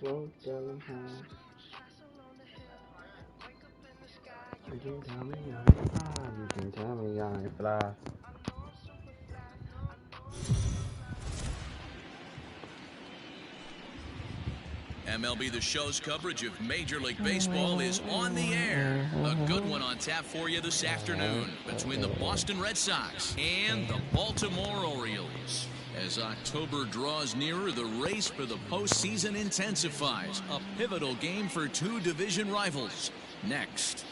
Won't tell him how. You can tell me I fly. You can tell me I fly. MLB The Show's coverage of Major League Baseball is on the air. A good one on tap for you this afternoon between the Boston Red Sox and the Baltimore Orioles. As October draws nearer, the race for the postseason intensifies. A pivotal game for two division rivals. Next.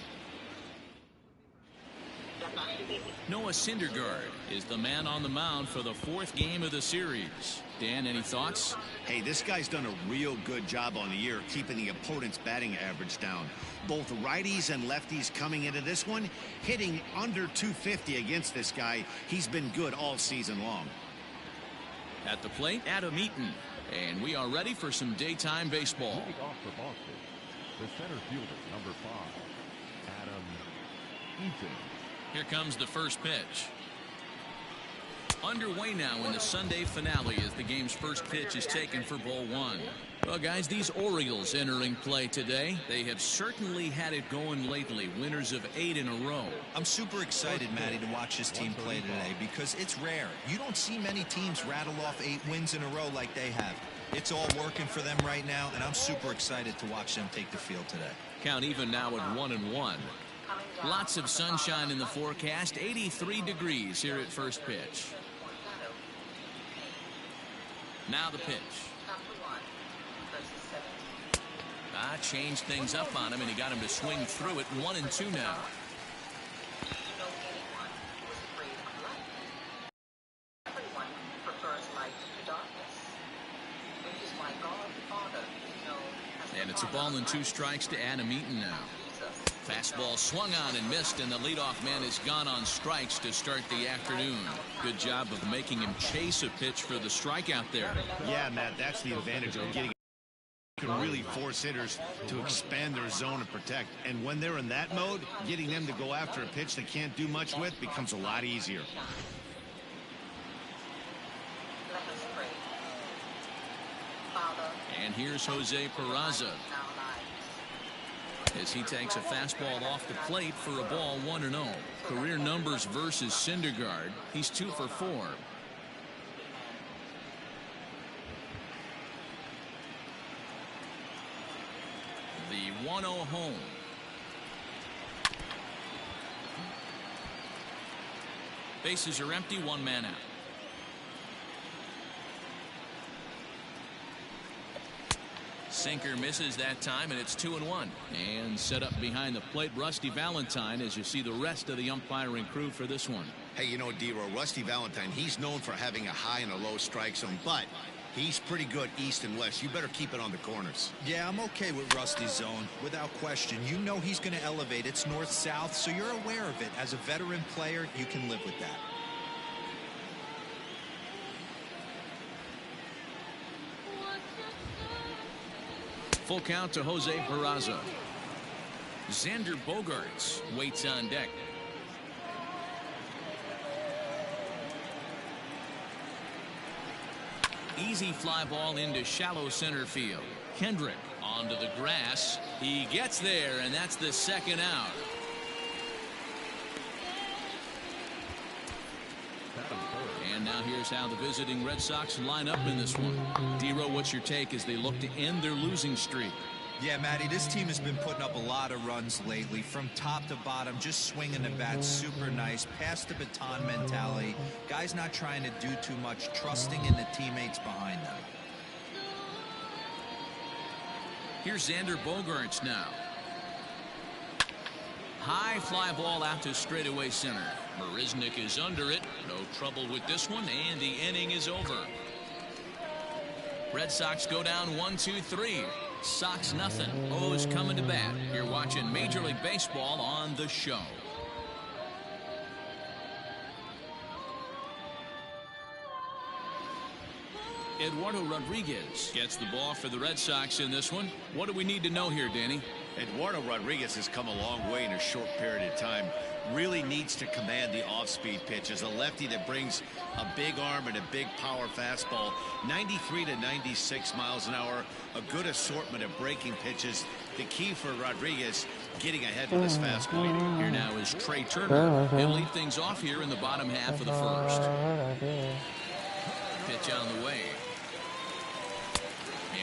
Noah Syndergaard is the man on the mound for the fourth game of the series. Dan, any thoughts? Hey, this guy's done a real good job on the year keeping the opponent's batting average down. Both righties and lefties coming into this one, hitting under 250 against this guy. He's been good all season long. At the plate, Adam Eaton. And we are ready for some daytime baseball. Leading off for Boston, the center fielder, number 5, Adam Eaton. Here comes the first pitch. Underway now in the Sunday finale as the game's first pitch is taken for ball one. Well, guys, these Orioles entering play today, they have certainly had it going lately. Winners of 8 in a row. I'm super excited, Matty, to watch this team play today because it's rare. You don't see many teams rattle off 8 wins in a row like they have. It's all working for them right now, and I'm super excited to watch them take the field today. Count even now at 1-1. Lots of sunshine in the forecast. 83 degrees here at first pitch. Now the pitch. Changed things up on him, and he got him to swing through it. 1-2 now. And it's a ball and 2 strikes to Adam Eaton now. Fastball swung on and missed, and the leadoff man is gone on strikes to start the afternoon. Good job of making him chase a pitch for the strikeout there. Yeah, Matt, that's the advantage of getting. You can really force hitters to expand their zone and protect. And when they're in that mode, getting them to go after a pitch they can't do much with becomes a lot easier. And here's Jose Peraza as he takes a fastball off the plate for a ball 1-0. Career numbers versus Syndergaard. He's 2 for 4. The 1-0 home. Bases are empty, 1 man out. Sinker misses that time, and it's 2-1. And set up behind the plate, Rusty Valentine, as you see the rest of the umpiring crew for this one. Hey, you know, D-Row, Rusty Valentine, he's known for having a high and a low strike zone, but he's pretty good east and west. You better keep it on the corners. Yeah, I'm okay with Rusty's zone, without question. You know he's going to elevate. It's north-south, so you're aware of it. As a veteran player, you can live with that. Full count to Jose Peraza. Xander Bogaerts waits on deck. Easy fly ball into shallow center field. Kendrick onto the grass. He gets there, and that's the second out. And now here's how the visiting Red Sox line up in this one. D-Row, what's your take as they look to end their losing streak? Yeah, Matty, this team has been putting up a lot of runs lately. From top to bottom, just swinging the bat super nice. Pass the baton mentality. Guys not trying to do too much, trusting in the teammates behind them. Here's Xander Bogaerts now. High fly ball out to straightaway center. Marisnick is under it. No trouble with this one, and the inning is over. Red Sox go down 1-2-3. Sox nothing. O's coming to bat. You're watching Major League Baseball on The Show. Eduardo Rodriguez gets the ball for the Red Sox in this one. What do we need to know here, Danny? Eduardo Rodriguez has come a long way in a short period of time. Really needs to command the off-speed pitch as a lefty that brings a big arm and a big power fastball. 93 to 96 miles an hour. A good assortment of breaking pitches. The key for Rodriguez, getting ahead with his fastball. Here now is Trey Turner. He'll lead things off here in the bottom half of the first. Pitch on the way.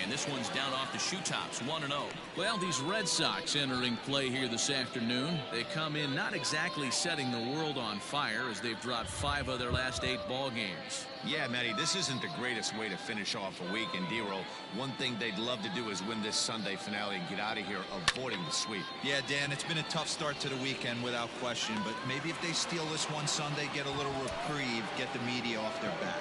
And this one's down off the shoe tops, 1-0. Well, these Red Sox entering play here this afternoon. They come in not exactly setting the world on fire as they've dropped 5 of their last 8 ball games. Yeah, Matty, this isn't the greatest way to finish off a week. And D-Roll, one thing they'd love to do is win this Sunday finale and get out of here avoiding the sweep. Yeah, Dan, it's been a tough start to the weekend without question. But maybe if they steal this one Sunday, get a little reprieve, get the media off their back.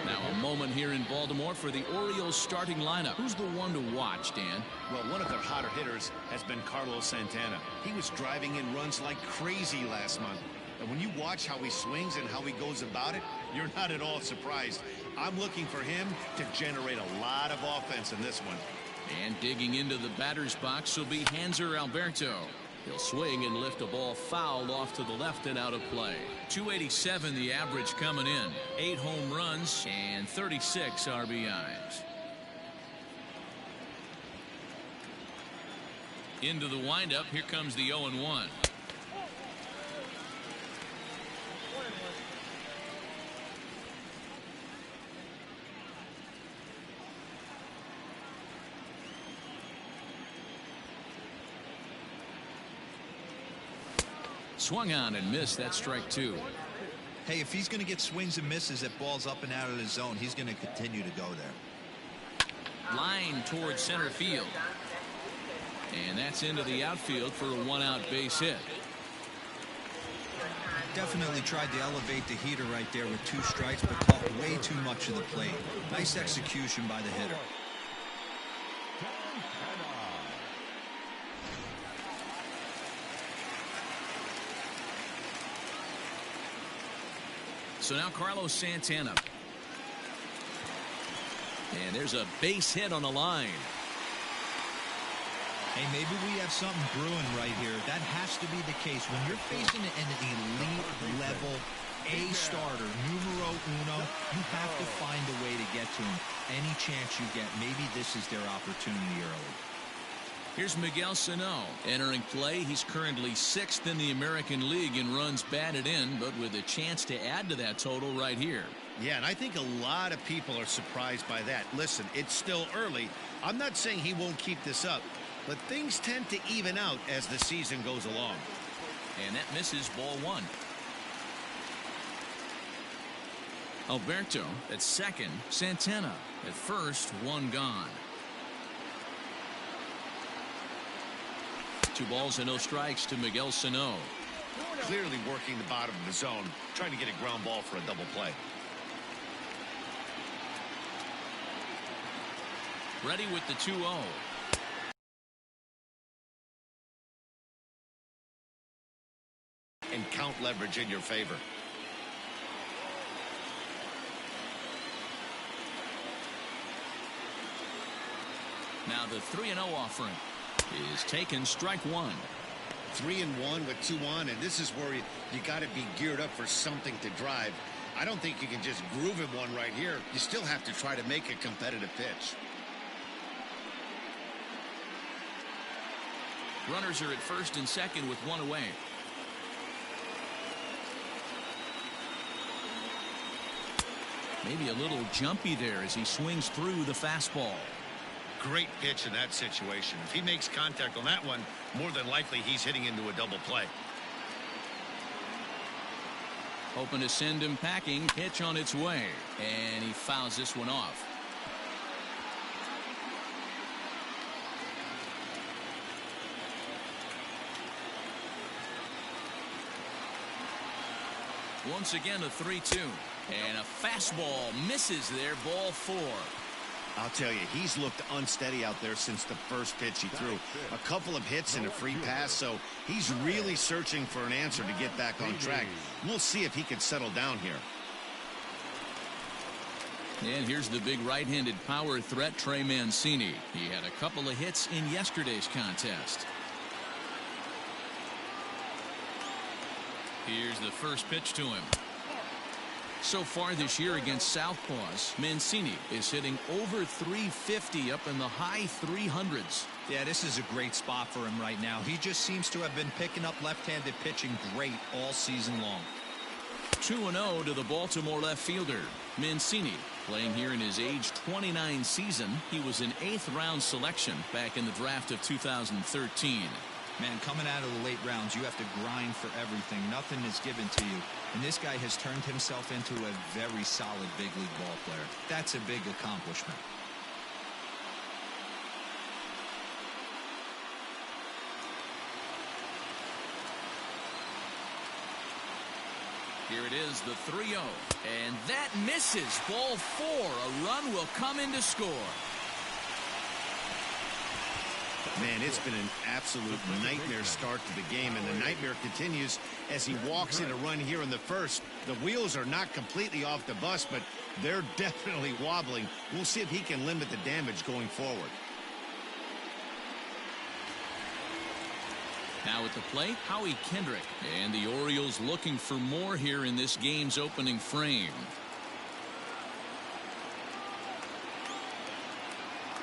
Now a moment here in Baltimore for the Orioles starting lineup. Who's the one to watch, Dan? Well, one of their hotter hitters has been Carlos Santana. He was driving in runs like crazy last month. And when you watch how he swings and how he goes about it, you're not at all surprised. I'm looking for him to generate a lot of offense in this one. And digging into the batter's box will be Hanser Alberto. He'll swing and lift a ball fouled off to the left and out of play. 287 the average coming in. 8 home runs and 36 RBIs. Into the windup. Here comes the 0-1. Swung on and missed. That strike 2. Hey, if he's going to get swings and misses at balls up and out of the zone, he's going to continue to go there. Line towards center field. And that's into the outfield for a 1-out base hit. Definitely tried to elevate the heater right there with 2 strikes, but caught way too much of the plate. Nice execution by the hitter. So now Carlos Santana. And there's a base hit on the line. Hey, maybe we have something brewing right here. That has to be the case. When you're facing an elite level A starter, numero uno, you have to find a way to get to him. Any chance you get, maybe this is their opportunity early. Here's Miguel Sano entering play. He's currently 6th in the American League in runs batted in, but with a chance to add to that total right here. Yeah, and I think a lot of people are surprised by that. Listen, it's still early. I'm not saying he won't keep this up, but things tend to even out as the season goes along. And that misses, ball 1. Alberto at second. Santana at first. 1 gone. 2 balls and no strikes to Miguel Sano. Clearly working the bottom of the zone, trying to get a ground ball for a double play. Ready with the 2-0. And count leverage in your favor. Now the 3-0 offering is taken, strike 1. 3-1 with 2 on, and this is where you got to be geared up for something to drive. I don't think you can just groove him one right here. You still have to try to make a competitive pitch. Runners are at first and second with 1 away. Maybe a little jumpy there as he swings through the fastball. Great pitch in that situation. If he makes contact on that one, more than likely he's hitting into a double play. Hoping to send him packing. Pitch on its way. And he fouls this one off. Once again a 3-2. And a fastball misses there. Ball 4. I'll tell you, he's looked unsteady out there since the first pitch he threw. A couple of hits and a free pass, so he's really searching for an answer to get back on track. We'll see if he can settle down here. And here's the big right-handed power threat, Trey Mancini. He had a couple of hits in yesterday's contest. Here's the first pitch to him. So far this year against southpaws, Mancini is hitting over 350 up in the high 300s. Yeah, this is a great spot for him right now. He just seems to have been picking up left-handed pitching great all season long. 2-0 to the Baltimore left fielder. Mancini playing here in his age 29 season. He was an 8th round selection back in the draft of 2013. Man, coming out of the late rounds, you have to grind for everything. Nothing is given to you. And this guy has turned himself into a very solid big league ball player. That's a big accomplishment. Here it is, the 3-0. And that misses. Ball 4. A run will come in to score. Man, it's been an absolute nightmare start to the game, and the nightmare continues as he walks in a run here in the first. The wheels are not completely off the bus, but they're definitely wobbling. We'll see if he can limit the damage going forward. Now at the plate, Howie Kendrick. And the Orioles looking for more here in this game's opening frame.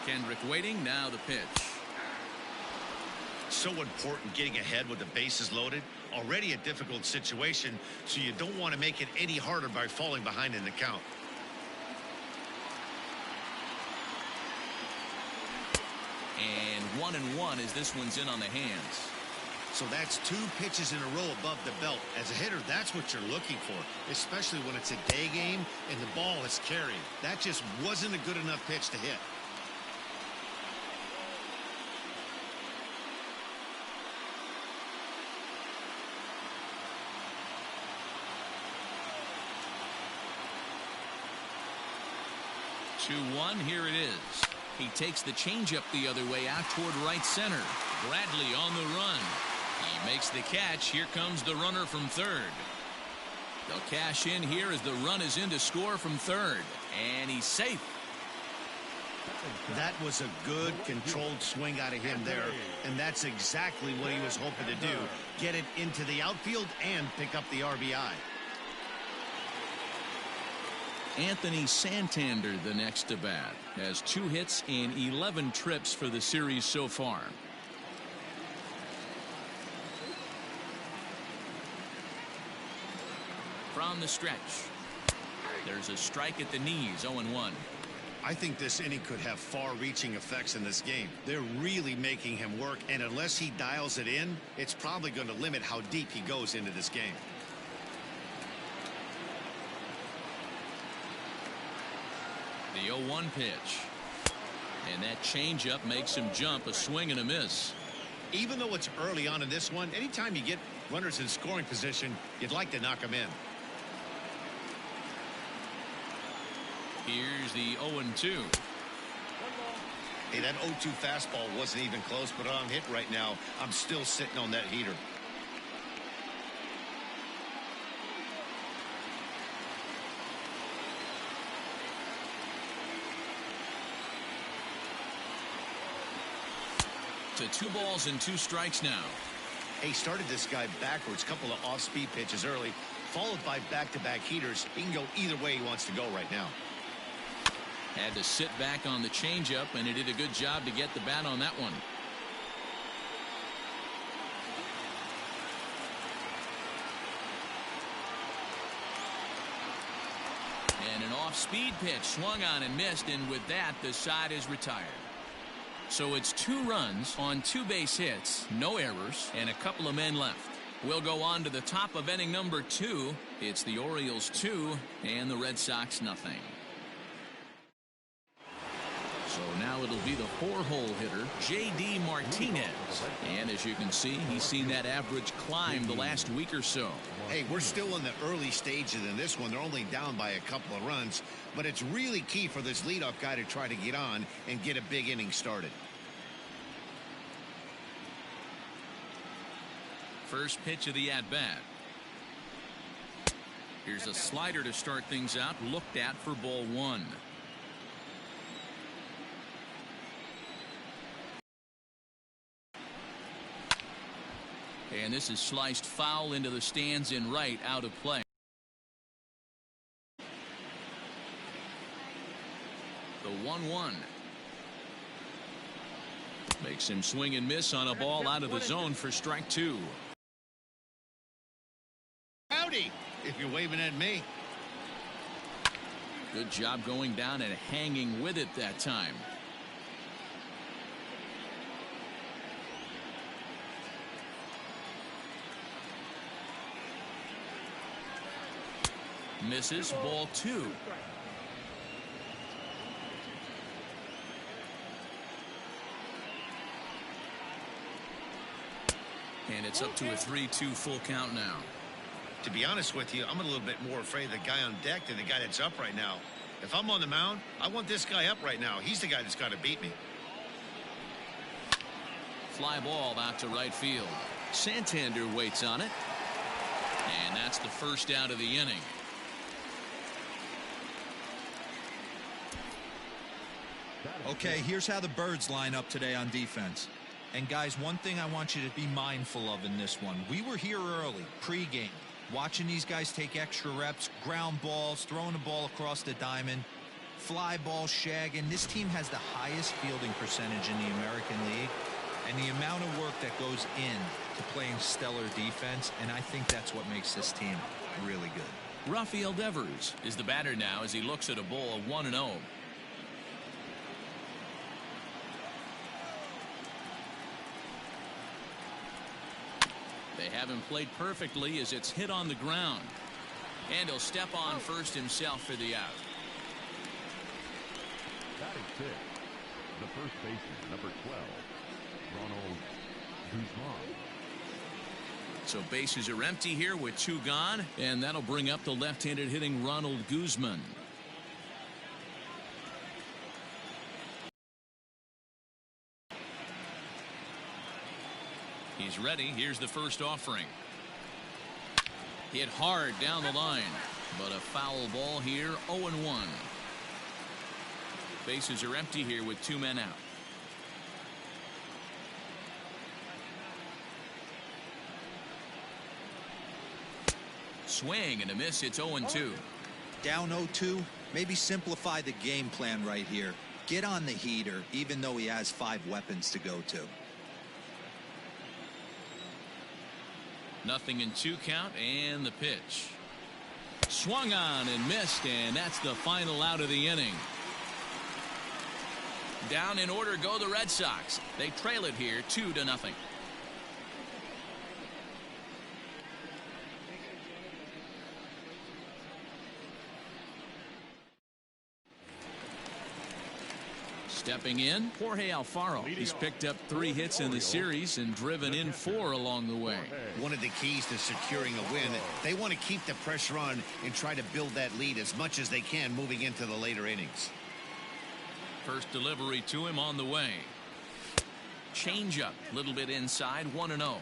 Kendrick waiting, now the pitch. So important getting ahead with the bases loaded. Already a difficult situation, so you don't want to make it any harder by falling behind in the count. And 1-1 as this one's in on the hands. So that's 2 pitches in a row above the belt. As a hitter, that's what you're looking for, especially when it's a day game and the ball is carried. That just wasn't a good enough pitch to hit. Here it is. He takes the changeup the other way out toward right center. Bradley on the run. He makes the catch. Here comes the runner from third. They'll cash in here as the run is in to score from third. And he's safe. That was a good controlled swing out of him there, and that's exactly what he was hoping to do. Get it into the outfield and pick up the RBI. Anthony Santander, the next to bat, has 2 hits and 11 trips for the series so far. From the stretch, there's a strike at the knees, 0-1. I think this inning could have far-reaching effects in this game. They're really making him work, and unless he dials it in, it's probably going to limit how deep he goes into this game. The 0-1 pitch. And that changeup makes him jump, a swing and a miss. Even though it's early on in this one, anytime you get runners in scoring position, you'd like to knock them in. Here's the 0-2. Hey, that 0-2 fastball wasn't even close, but on hit right now, I'm still sitting on that heater. To 2 balls and 2 strikes now. He started this guy backwards, couple of off-speed pitches early, followed by back-to-back heaters. He can go either way he wants to go right now. Had to sit back on the changeup, and he did a good job to get the bat on that one. And an off-speed pitch swung on and missed, and with that, the side is retired. So it's 2 runs on 2 base hits, no errors, and a couple of men left. We'll go on to the top of inning number 2. It's the Orioles 2 and the Red Sox nothing. So now it'll be the 4-hole hitter, J.D. Martinez. And as you can see, he's seen that average climb the last week or so. Hey, we're still in the early stages in this one. They're only down by a couple of runs, but it's really key for this leadoff guy to try to get on and get a big inning started. First pitch of the at-bat. Here's a slider to start things out, looked at for ball 1. And this is sliced foul into the stands in right, out of play. The 1-1. Makes him swing and miss on a ball out of the zone for strike 2. Howdy, if you're waving at me. Good job going down and hanging with it that time. Misses, ball 2. And it's up to a 3-2 full count now. To be honest with you, I'm a little bit more afraid of the guy on deck than the guy that's up right now. If I'm on the mound, I want this guy up right now. He's the guy that's got to beat me. Fly ball out to right field. Santander waits on it. And that's the first out of the inning. Okay, here's how the Birds line up today on defense. And guys, one thing I want you to be mindful of in this one. We were here early, pregame, watching these guys take extra reps, ground balls, throwing the ball across the diamond, fly ball, shagging. This team has the highest fielding percentage in the American League, and the amount of work that goes in to playing stellar defense, and I think that's what makes this team really good. Rafael Devers is the batter now as he looks at a ball of 1-0. They haven't played perfectly as it's hit on the ground. And he'll step on first himself for the out. Batting fifth, the first baseman, number 12, Ronald Guzman. So bases are empty here with 2 gone, and that'll bring up the left-handed hitting Ronald Guzman. He's ready. Here's the first offering. Hit hard down the line, but a foul ball here. 0-1. Bases are empty here with 2 men out. Swing and a miss. It's 0-2. Down 0-2, maybe simplify the game plan right here. Get on the heater, even though he has 5 weapons to go to. Nothing in 2 count, and the pitch. Swung on and missed, and that's the final out of the inning. Down in order go the Red Sox. They trail it here 2-0. Stepping in, Jorge Alfaro. He's picked up 3 hits in the series and driven in 4 along the way. One of the keys to securing a win, they want to keep the pressure on and try to build that lead as much as they can moving into the later innings. First delivery to him on the way. Changeup, a little bit inside, 1-0.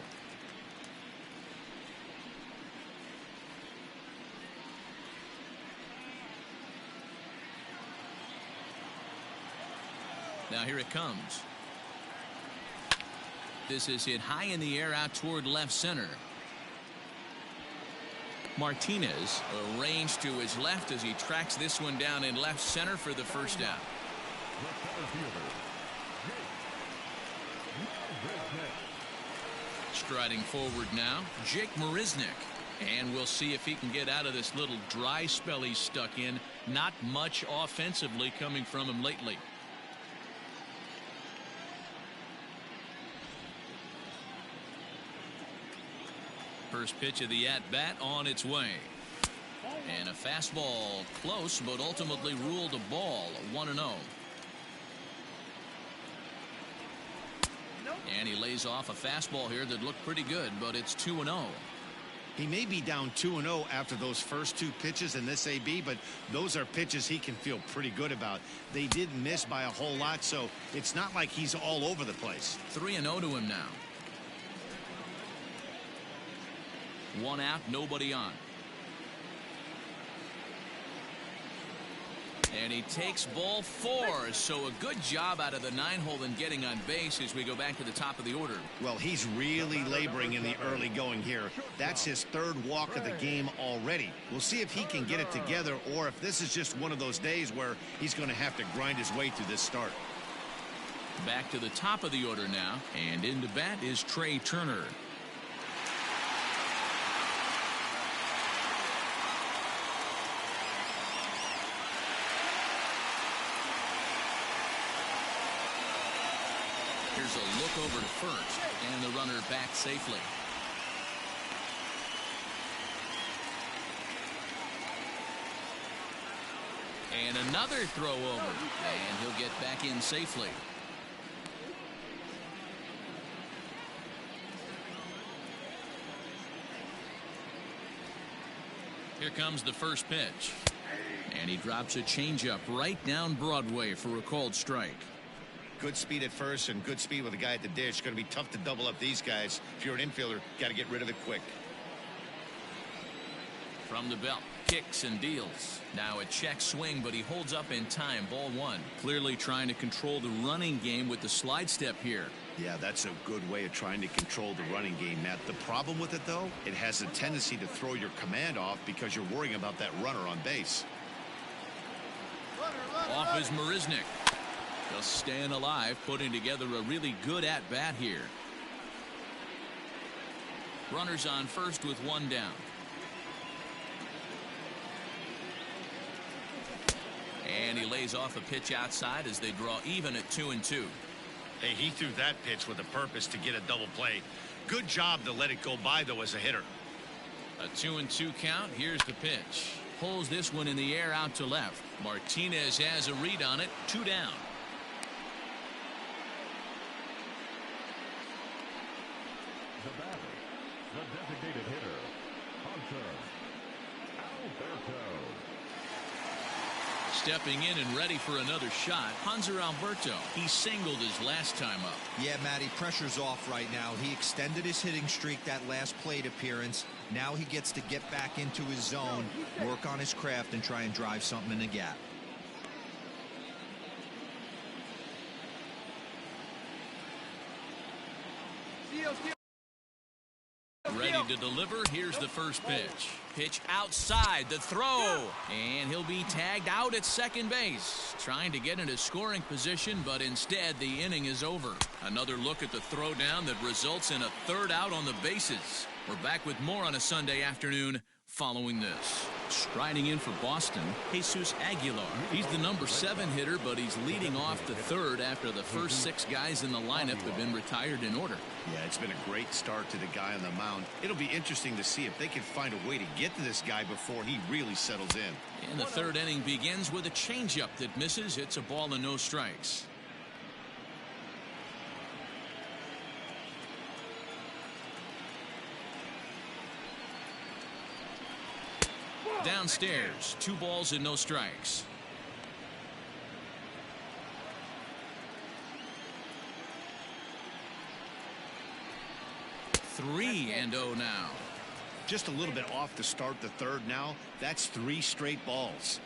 Now here it comes. This is hit high in the air out toward left center. Martinez arranged to his left as he tracks this one down in left center for the first out. Striding forward now, Jake Marisnick. And we'll see if he can get out of this little dry spell he's stuck in. Not much offensively coming from him lately. First pitch of the at-bat on its way. And a fastball close, but ultimately ruled a ball. 1-0. And he lays off a fastball here that looked pretty good, but it's 2-0. He may be down 2-0 after those first 2 pitches in this AB, but those are pitches he can feel pretty good about. They did miss by a whole lot, so it's not like he's all over the place. 3-0 to him now. 1 out, nobody on. And he takes ball 4, so a good job out of the 9-hole in getting on base as we go back to the top of the order. Well, he's really laboring in the early going here. That's his 3rd walk of the game already. We'll see if he can get it together or if this is just one of those days where he's going to have to grind his way through this start. Back to the top of the order now, and in to bat is Trey Turner. Here's a look over to first, and the runner back safely. And another throw over, and he'll get back in safely. Here comes the first pitch, and he drops a changeup right down Broadway for a called strike. Good speed at first and good speed with a guy at the dish. It's going to be tough to double up these guys. If you're an infielder, got to get rid of it quick. From the belt, kicks and deals. Now a check swing, but he holds up in time. Ball 1. Clearly trying to control the running game with the slide step here. Yeah, that's a good way of trying to control the running game, Matt. The problem with it, though, it has a tendency to throw your command off because you're worrying about that runner on base. Off is Marisnik. Just staying alive, putting together a really good at-bat here. Runners on first with 1 down. And he lays off a pitch outside as they draw even at 2-2. Hey, he threw that pitch with a purpose to get a double play. Good job to let it go by, though, as a hitter. A 2-2 count. Here's the pitch. Pulls this one in the air out to left. Martinez has a read on it. 2 down. The batter, the designated hitter, Hunter Alberto. Stepping in and ready for another shot, Hanser Alberto. He singled his last time up. Yeah, Matty, pressure's off right now. He extended his hitting streak that last plate appearance. Now he gets to get back into his zone, work on his craft, and try and drive something in the gap. Ready to deliver. Here's the first pitch. Pitch outside, the throw, and he'll be tagged out at second base, trying to get into scoring position, but instead the inning is over. Another look at the throwdown that results in a 3rd out on the bases. We're back with more on a Sunday afternoon following this. Striding in for Boston, Jesus Aguilar. He's the number 7 hitter, but he's leading off the 3rd after the first 6 guys in the lineup have been retired in order. Yeah, it's been a great start to the guy on the mound. It'll be interesting to see if they can find a way to get to this guy before he really settles in. And the 3rd inning begins with a changeup that misses. It's a ball and no strikes. Downstairs, 2 balls and no strikes. Three and 0 now. Just a little bit off to start the 3rd now. That's 3 straight balls.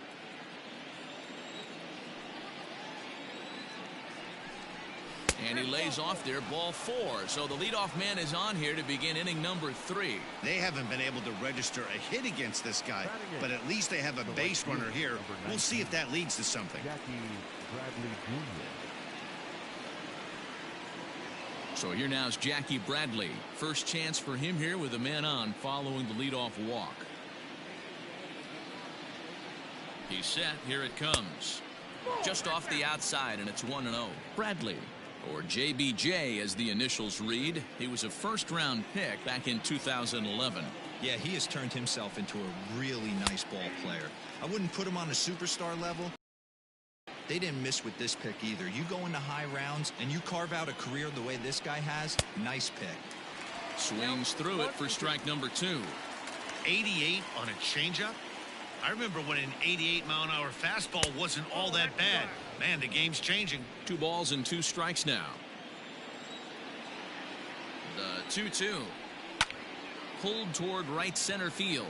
And he lays off there, ball 4. So the leadoff man is on here to begin inning number 3. They haven't been able to register a hit against this guy, but at least they have a base runner here. We'll see if that leads to something. So here now is Jackie Bradley. First chance for him here with a man on following the leadoff walk. He's set. Here it comes. Just off the outside, and it's 1-0. Bradley, or JBJ as the initials read. He was a first-round pick back in 2011. Yeah, he has turned himself into a really nice ball player. I wouldn't put him on a superstar level. They didn't miss with this pick either. You go into high rounds and you carve out a career the way this guy has. Nice pick. Swings through it for strike number 2. 88 on a changeup? I remember when an 88-mile-an-hour fastball wasn't all that bad. Man, the game's changing. 2 balls and 2 strikes now. The 2-2. Pulled toward right center field.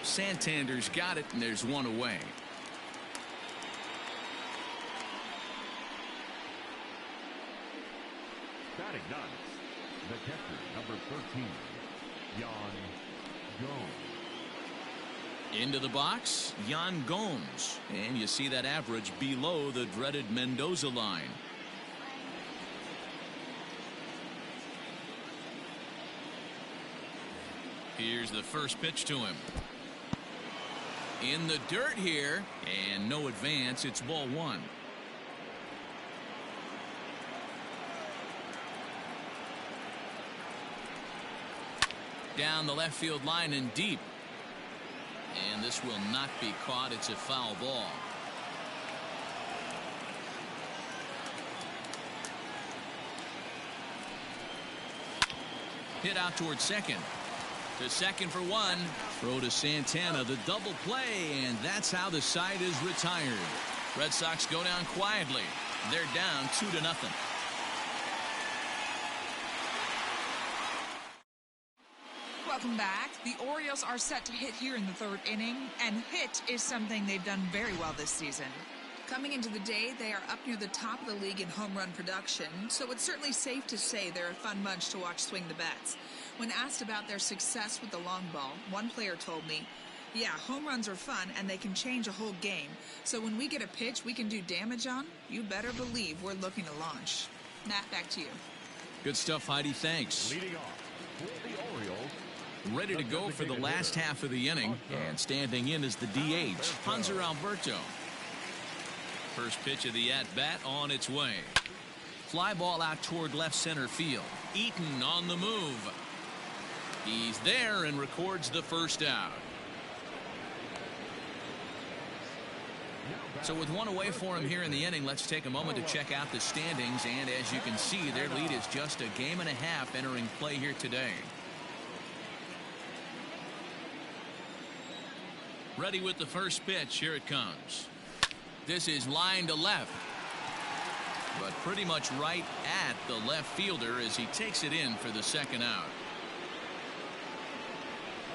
Santander's got it, and there's one away. Batting ninth, the catcher, number 13, Yan Gomes. Into the box, Yan Gomes. And you see that average below the dreaded Mendoza line. Here's the first pitch to him. In the dirt here, and no advance. It's ball one. Down the left field line and deep. And this will not be caught. It's a foul ball. Hit out towards second. To second for one. Throw to Santana, the double play, and that's how the side is retired. Red Sox go down quietly. They're down 2-0. Welcome back. The Orioles are set to hit here in the third inning, and hit is something they've done very well this season. Coming into the day, they are up near the top of the league in home run production, so it's certainly safe to say they're a fun bunch to watch swing the bats. When asked about their success with the long ball, one player told me, "Yeah, home runs are fun and they can change a whole game. So when we get a pitch we can do damage on, you better believe we're looking to launch." Matt, back to you. Good stuff, Heidi. Thanks. Leading off for the Orioles, Ready to go for the last half of the inning, and standing in is the DH, Hanser Alberto. First pitch of the at-bat on its way. Fly ball out toward left center field. Eaton on the move. He's there and records the first out. So with one away for him here in the inning, let's take a moment to check out the standings. And as you can see, their lead is just a game and a half entering play here today. Ready with the first pitch. Here it comes. This is line to left, but pretty much right at the left fielder as he takes it in for the second out.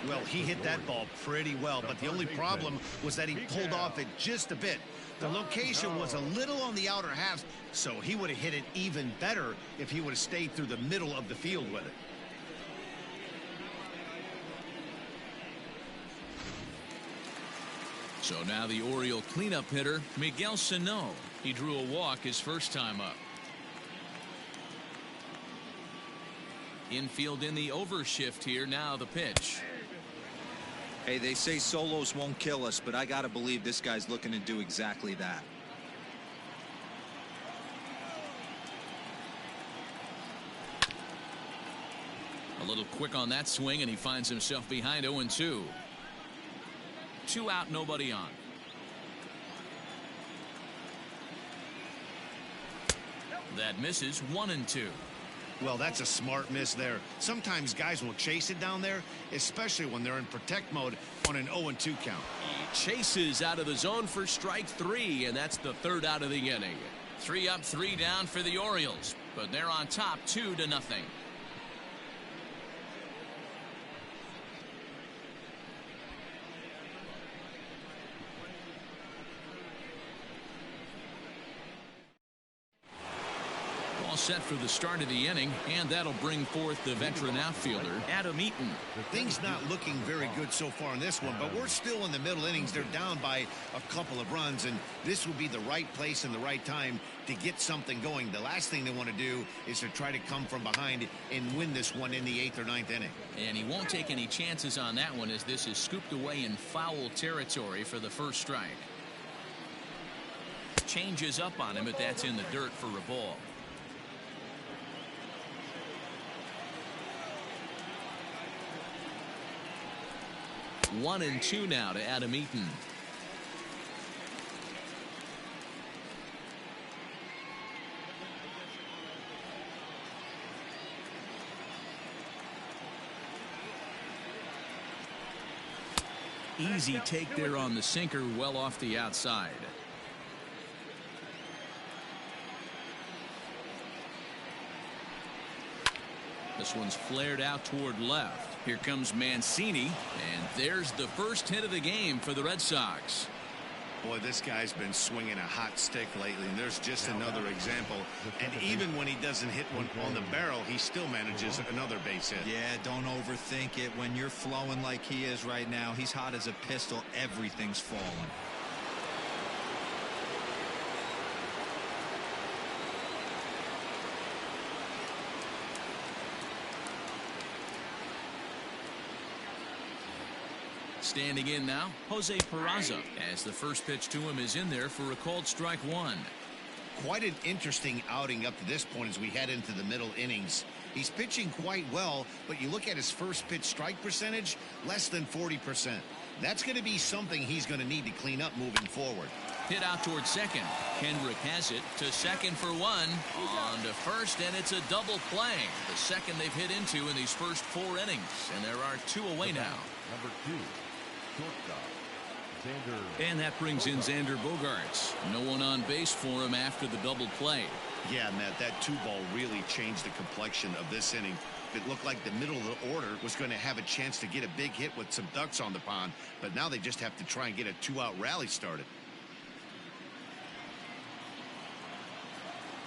Well, he hit that ball pretty well, but the only problem was that he pulled off it just a bit. The location was a little on the outer half, so he would have hit it even better if he would have stayed through the middle of the field with it. So now the Oriole cleanup hitter, Miguel Sano. He drew a walk his first time up. Infield in the overshift here. Now the pitch. Hey, they say solos won't kill us, but I got to believe this guy's looking to do exactly that. A little quick on that swing, and he finds himself behind 0-2. 2 out, nobody on. That misses. 1-2. Well, that's a smart miss there. Sometimes guys will chase it down there, especially when they're in protect mode on an 0-2 count. He chases out of the zone for strike 3, and that's the third out of the inning. 3 up, 3 down for the Orioles, but they're on top 2-0. Set for the start of the inning, and that'll bring forth the veteran outfielder Adam Eaton. Things not looking very good so far in this one, but we're still in the middle innings. They're down by a couple of runs, and this will be the right place and the right time to get something going. The last thing they want to do is to try to come from behind and win this one in the 8th or 9th inning. And he won't take any chances on that one, as this is scooped away in foul territory for the first strike. Changes up on him, but that's in the dirt for a ball. 1-2 now to Adam Eaton. Easy take there on the sinker, well off the outside. This one's flared out toward left. Here comes Mancini, and there's the first hit of the game for the Red Sox. Boy, this guy's been swinging a hot stick lately, and there's just another example. And even when he doesn't hit one on the barrel, he still manages another base hit. Yeah, don't overthink it. When you're flowing like he is right now, he's hot as a pistol. Everything's falling. Standing in now, Jose Peraza, as the first pitch to him is in there for a called strike one. Quite an interesting outing up to this point as we head into the middle innings. He's pitching quite well, but you look at his first pitch strike percentage, less than 40%. That's going to be something he's going to need to clean up moving forward. Hit out towards second. Kendrick has it to second for one. On to first, and it's a double play. The second they've hit into in these first 4 innings, and there are 2 away now. Number 2, shortstop, Xander. And that brings in Xander Bogaerts. No one on base for him after the double play. Yeah, Matt, that 2-ball really changed the complexion of this inning. It looked like the middle of the order was going to have a chance to get a big hit with some ducks on the pond, but now they just have to try and get a 2-out rally started.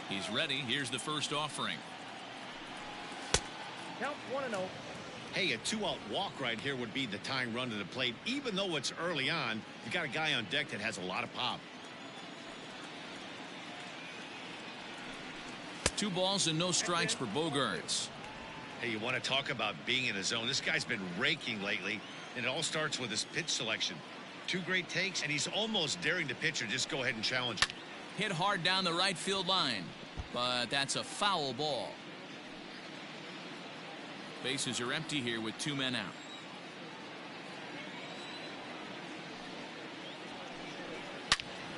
He's ready. Here's the first offering. Count 1-0. Hey, a 2-out walk right here would be the tying run to the plate. Even though it's early on, you got a guy on deck that has a lot of pop. 2 balls and no strikes for Bogaerts. Hey, you want to talk about being in a zone? This guy's been raking lately, and it all starts with his pitch selection. 2 great takes, and he's almost daring the pitcher just go ahead and challenge him. Hit hard down the right field line, but that's a foul ball. Bases are empty here with 2 men out.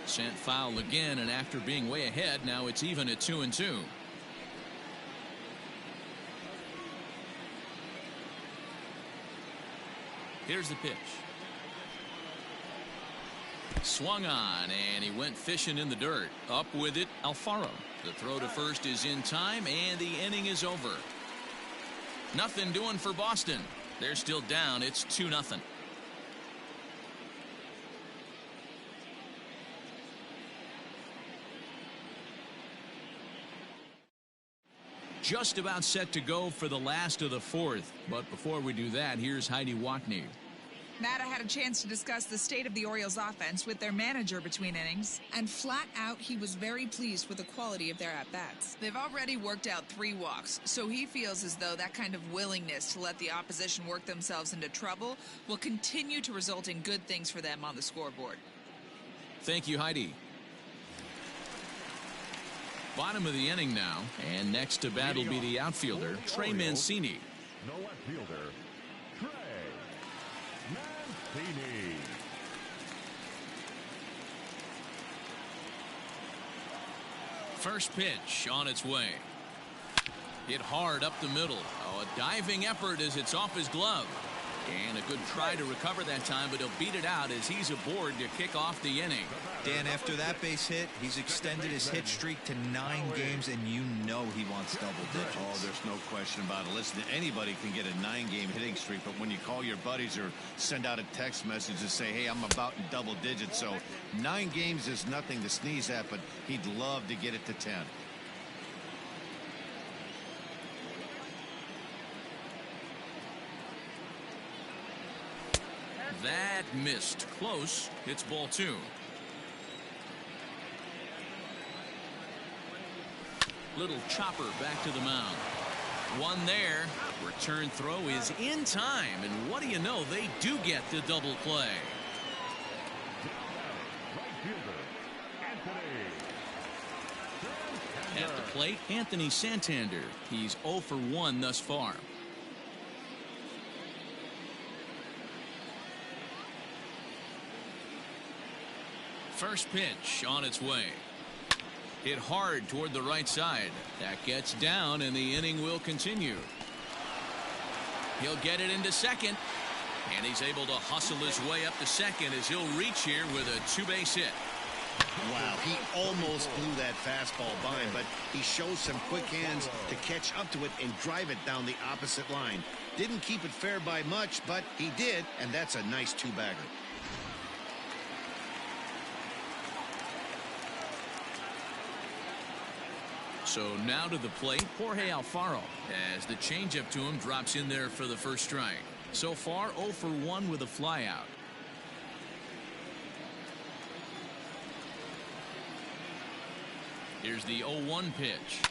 Sent foul again, and after being way ahead, now it's even at 2-2. Here's the pitch. Swung on, and he went fishing in the dirt. Up with it, Alfaro. The throw to first is in time, and the inning is over. Nothing doing for Boston. They're still down. It's 2-0. Just about set to go for the last of the 4th. But before we do that, here's Heidi Watney. Matt, I had a chance to discuss the state of the Orioles offense with their manager between innings, and flat out he was very pleased with the quality of their at-bats. They've already worked out 3 walks, so he feels as though that kind of willingness to let the opposition work themselves into trouble will continue to result in good things for them on the scoreboard. Thank you, Heidi. Bottom of the inning now, and next to bat will be the outfielder, Trey Mancini. No left fielder, Trey Mancini. First pitch on its way. Hit hard up the middle. Oh, a diving effort as it's off his glove. And a good try to recover that time, but he'll beat it out as he's aboard to kick off the inning. Dan, after that base hit, he's extended his hit streak to 9 games, and you know he wants double digits. Oh, there's no question about it. Listen, anybody can get a 9-game hitting streak, but when you call your buddies or send out a text message and say, hey, I'm about in double digits, so 9 games is nothing to sneeze at, but he'd love to get it to 10. That missed. Close. It's ball 2. Little chopper back to the mound. One there. Return throw is in time, and what do you know, they do get the double play. At the plate, Anthony Santander. He's 0 for 1 thus far. First pitch on its way. Hit hard toward the right side. That gets down, and the inning will continue. He'll get it into second, and he's able to hustle his way up to second as he'll reach here with a 2-base hit. Wow, he almost blew that fastball by him, but he shows some quick hands to catch up to it and drive it down the opposite line. Didn't keep it fair by much, but he did, and that's a nice two-bagger. So now to the plate, Jorge Alfaro, as the changeup to him drops in there for the first strike. So far, 0 for 1 with a flyout. Here's the 0-1 pitch.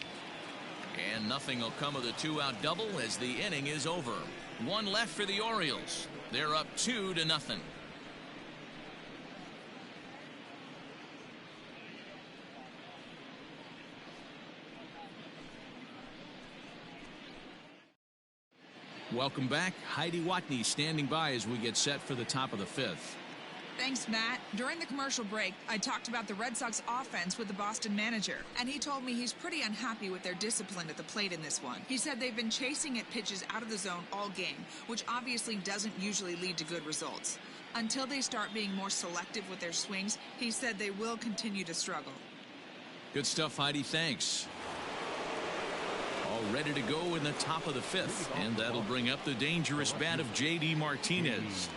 And nothing will come of the two-out double as the inning is over. One left for the Orioles. They're up 2-0. Welcome back. Heidi Watney standing by as we get set for the top of the fifth. Thanks, Matt. During the commercial break, I talked about the Red Sox offense with the Boston manager, and he told me he's pretty unhappy with their discipline at the plate in this one. He said they've been chasing at pitches out of the zone all game, which obviously doesn't usually lead to good results. Until they start being more selective with their swings, he said they will continue to struggle. Good stuff, Heidi. Thanks. All ready to go in the top of the fifth, and that'll bring up the dangerous bat of J.D. Martinez.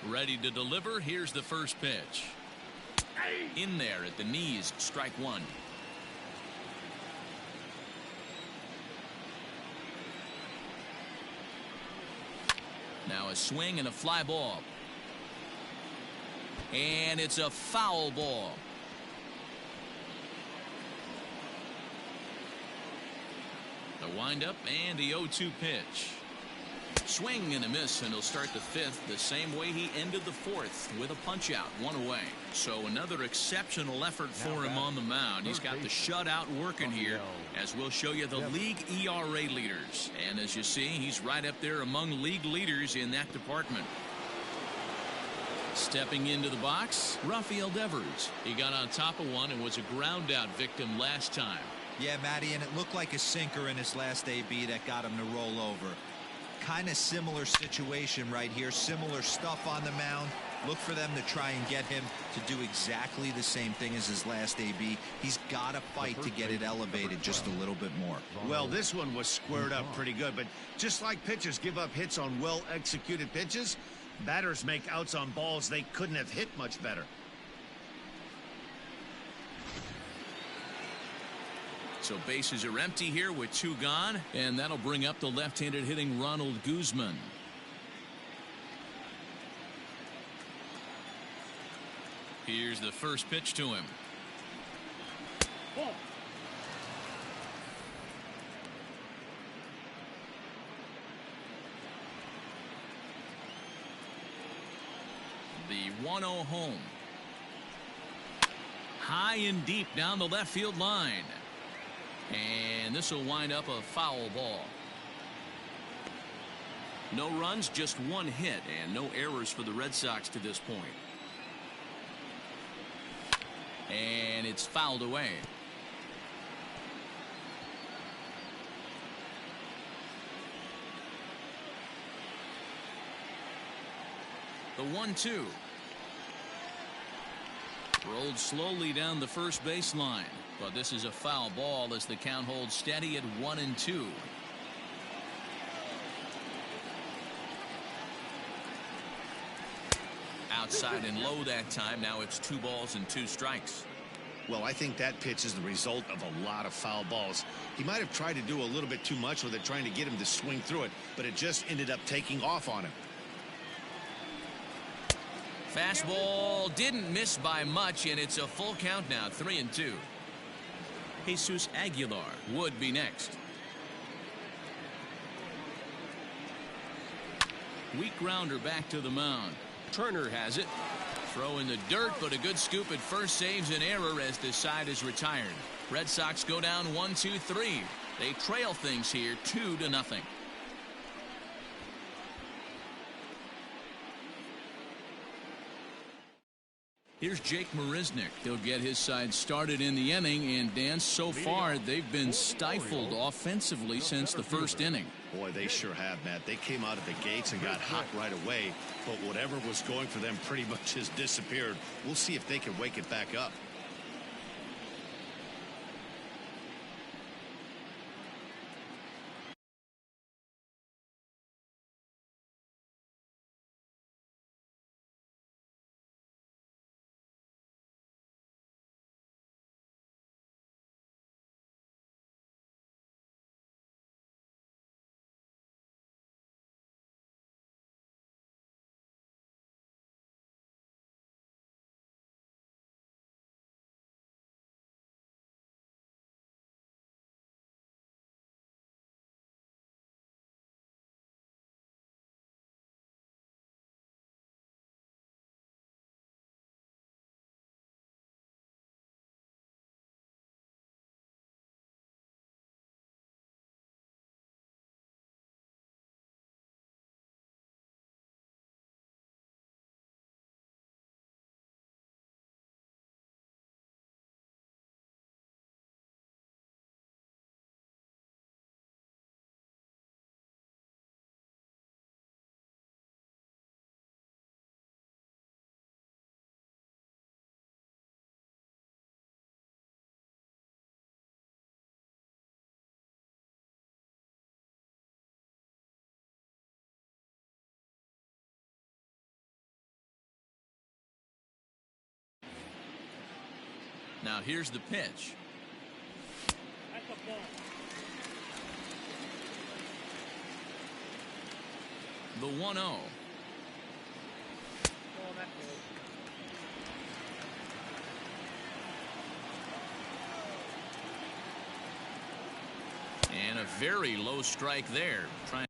Ready to deliver. Here's the first pitch. In there at the knees, strike one. Now a swing and a fly ball. And it's a foul ball. The windup and the 0-2 pitch. Swing and a miss, and he'll start the fifth the same way he ended the fourth, with a punch out, one away. So another exceptional effort for him on the mound. He's got the shutout working here, as we'll show you the league ERA leaders. And as you see, he's right up there among league leaders in that department. Stepping into the box, Rafael Devers. He got on top of one and was a ground out victim last time. Yeah, Matty, and it looked like a sinker in his last AB that got him to roll over. Kind of similar situation right here. Similar stuff on the mound. Look for them to try and get him to do exactly the same thing as his last AB. He's got to fight to get it elevated just a little bit more. Well, this one was squared up pretty good, but just like pitchers give up hits on well-executed pitches, batters make outs on balls they couldn't have hit much better. So bases are empty here with two gone, and that'll bring up the left-handed hitting Ronald Guzman. Here's the first pitch to him. The 1-0 home. High and deep down the left field line. And this will wind up a foul ball. No runs, just one hit, and no errors for the Red Sox to this point. And it's fouled away. The 1-2. Rolled slowly down the first baseline. But this is a foul ball as the count holds steady at 1-2. Outside and low that time. Now it's 2 balls and 2 strikes. Well, I think that pitch is the result of a lot of foul balls. He might have tried to do a little bit too much with it, trying to get him to swing through it, but it just ended up taking off on him. Fastball didn't miss by much, and it's a full count now, 3-2. Jesus Aguilar would be next. Weak grounder back to the mound. Turner has it. Throw in the dirt, but a good scoop at first saves an error as this side is retired. Red Sox go down 1-2-3. They trail things here 2-0. Here's Jake Marisnick. He'll get his side started in the inning, and Dan, so far they've been stifled offensively since the first inning. Boy, they sure have, Matt. They came out of the gates and got hot right away, but whatever was going for them pretty much has disappeared. We'll see if they can wake it back up. Now here's the pitch. The 1-0. And a very low strike there. Trying.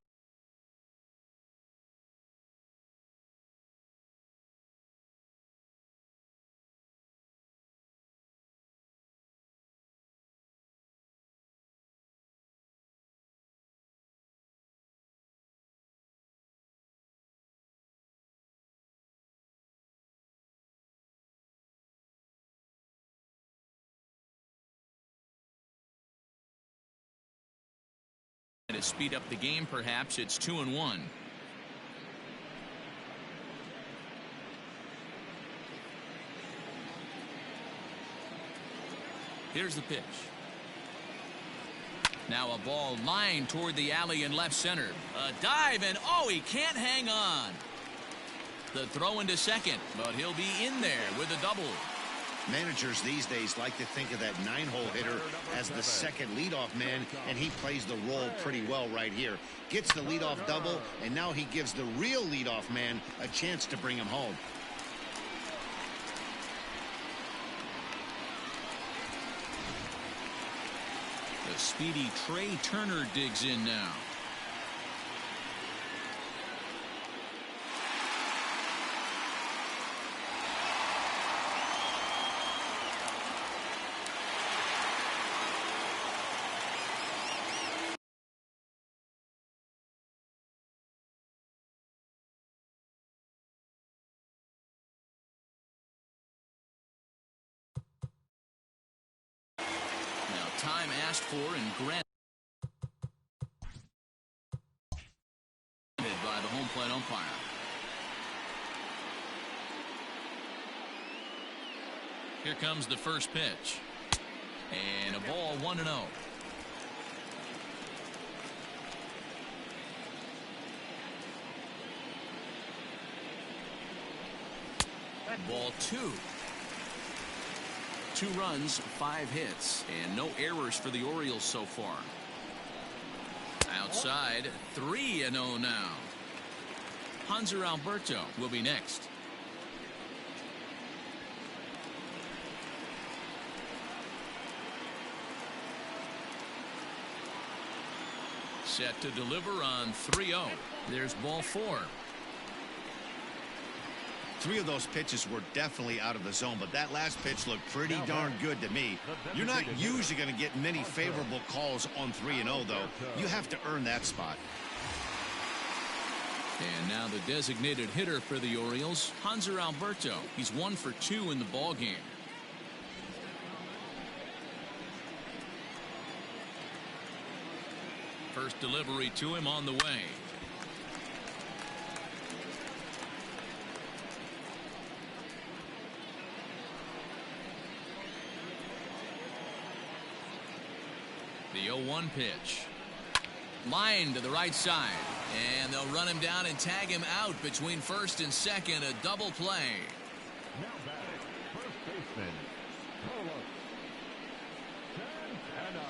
To speed up the game, perhaps. It's 2-1. Here's the pitch. Now a ball lined toward the alley in left center. A dive, and oh, he can't hang on. The throw into second, but he'll be in there with a double. Managers these days like to think of that 9-hole hitter as the second leadoff man, and he plays the role pretty well right here. Gets the leadoff double, and now he gives the real leadoff man a chance to bring him home. The speedy Trey Turner digs in now. Time asked for and granted by the home plate umpire. Here comes the first pitch. And a ball 1-0. Ball 2. 2 runs, 5 hits, and no errors for the Orioles so far. Outside, 3-0 now. Hanser Alberto will be next. Set to deliver on 3-0. There's ball 4. 3 of those pitches were definitely out of the zone, but that last pitch looked pretty darn good to me. You're not usually going to get many favorable calls on 3-0, though. You have to earn that spot. And now the designated hitter for the Orioles, Hanser Alberto. He's 1 for 2 in the ballgame. First delivery to him on the way. The 0-1 pitch. Line to the right side. And they'll run him down and tag him out between first and second. A double play. Now batting, first baseman, Carlos Santana.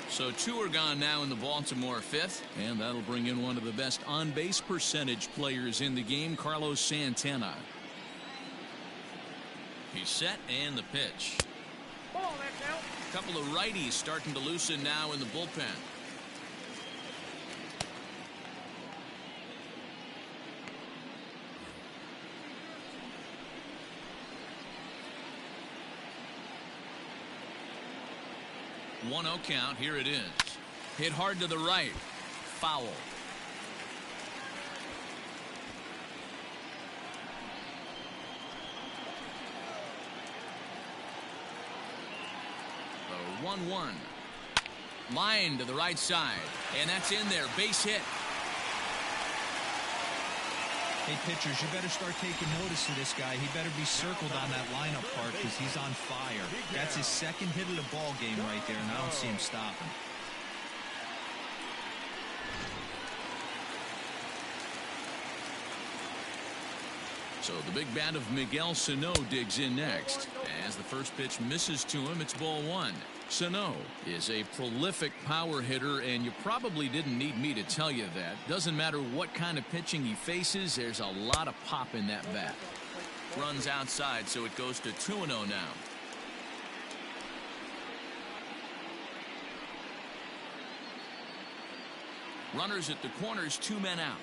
So 2 are gone now in the Baltimore fifth. And that'll bring in one of the best on-base percentage players in the game, Carlos Santana. He's set and the pitch. A couple of righties starting to loosen now in the bullpen. One 0 count. Here it is. Hit hard to the right. Foul. The 1-1. Line to the right side. And that's in there. Base hit. Hey, pitchers, you better start taking notice of this guy. He better be circled on that lineup part because he's on fire. That's his second hit of the ball game right there, and I don't see him stopping. So the big bat of Miguel Sano digs in next. As the first pitch misses to him, it's ball 1. Sano is a prolific power hitter, and you probably didn't need me to tell you that. Doesn't matter what kind of pitching he faces, there's a lot of pop in that bat. Runs outside, so it goes to 2-0 now. Runners at the corners, 2 men out.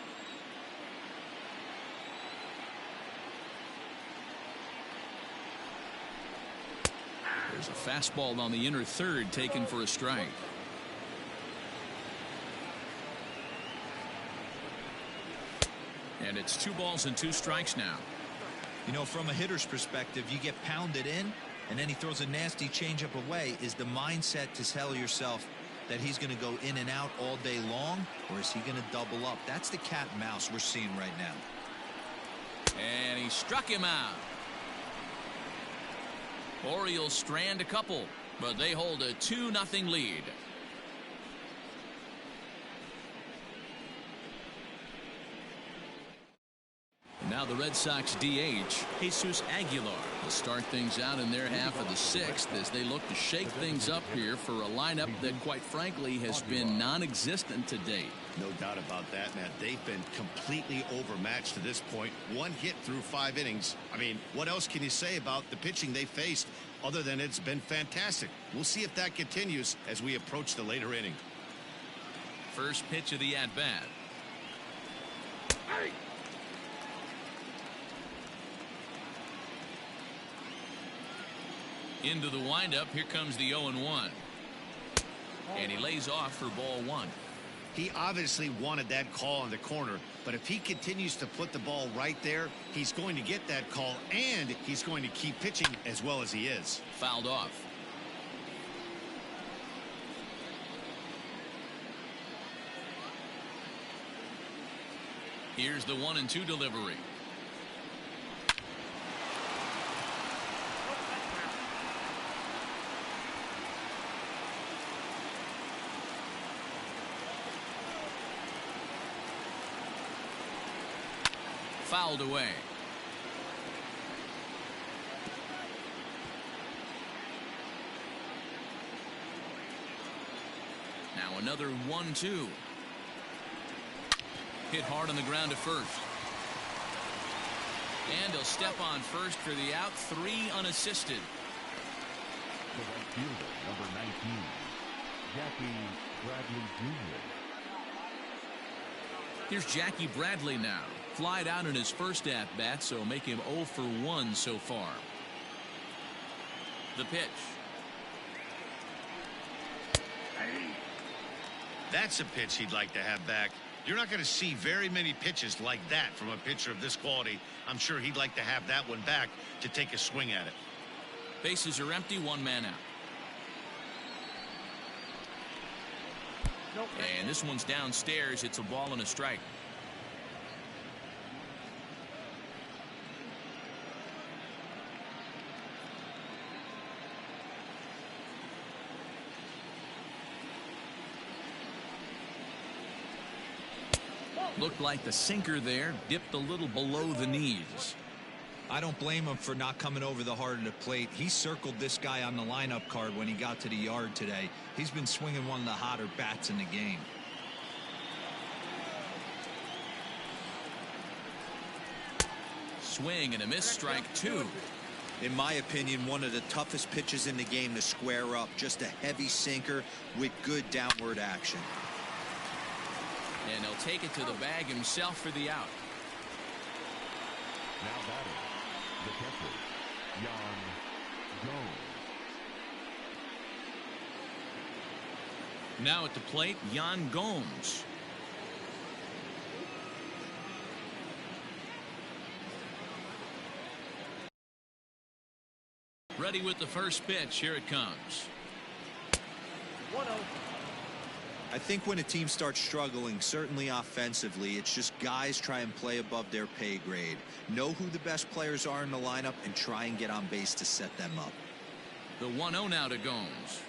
There's a fastball on the inner third taken for a strike. And it's 2 balls and 2 strikes now. You know, from a hitter's perspective, you get pounded in, and then he throws a nasty changeup away. Is the mindset to tell yourself that he's going to go in and out all day long, or is he going to double up? That's the cat and mouse we're seeing right now. And he struck him out. Orioles strand a couple, but they hold a 2-0 lead. Now the Red Sox DH, Jesus Aguilar, will start things out in their half of the 6th as they look to shake things up here for a lineup that, quite frankly, has been non-existent to date. No doubt about that, Matt. They've been completely overmatched to this point. 1 hit through 5 innings. I mean, what else can you say about the pitching they faced other than it's been fantastic? We'll see if that continues as we approach the later inning. First pitch of the at-bat. Hey! Into the windup. Here comes the 0-1. And he lays off for ball 1. He obviously wanted that call in the corner, but if he continues to put the ball right there, he's going to get that call, and he's going to keep pitching as well as he is. Fouled off. Here's the 1-2 delivery. Fouled away. Now another 1-2. Hit hard on the ground to first. And he'll step on first for the out. 3 unassisted. The right fielder, number 19, Jackie Bradley Jr. Here's Jackie Bradley now. Flied out in his first at-bat, so make him 0 for 1 so far. The pitch. That's a pitch he'd like to have back. You're not going to see very many pitches like that from a pitcher of this quality. I'm sure he'd like to have that one back to take a swing at it. Bases are empty, one man out. And this one's downstairs. It's a ball and a strike. Looked like the sinker there dipped a little below the knees. I don't blame him for not coming over the heart of the plate. He circled this guy on the lineup card when he got to the yard today. He's been swinging one of the hotter bats in the game. Swing and a miss, strike two. In my opinion, one of the toughest pitches in the game to square up. Just a heavy sinker with good downward action. And he'll take it to the bag himself for the out. Now batting, the catcher, Yan Gomes. Now at the plate, Yan Gomes. Ready with the first pitch. Here it comes. 1-0. I think when a team starts struggling, certainly offensively, it's just guys try and play above their pay grade. Know who the best players are in the lineup and try and get on base to set them up. The 1-0 now to Gomes.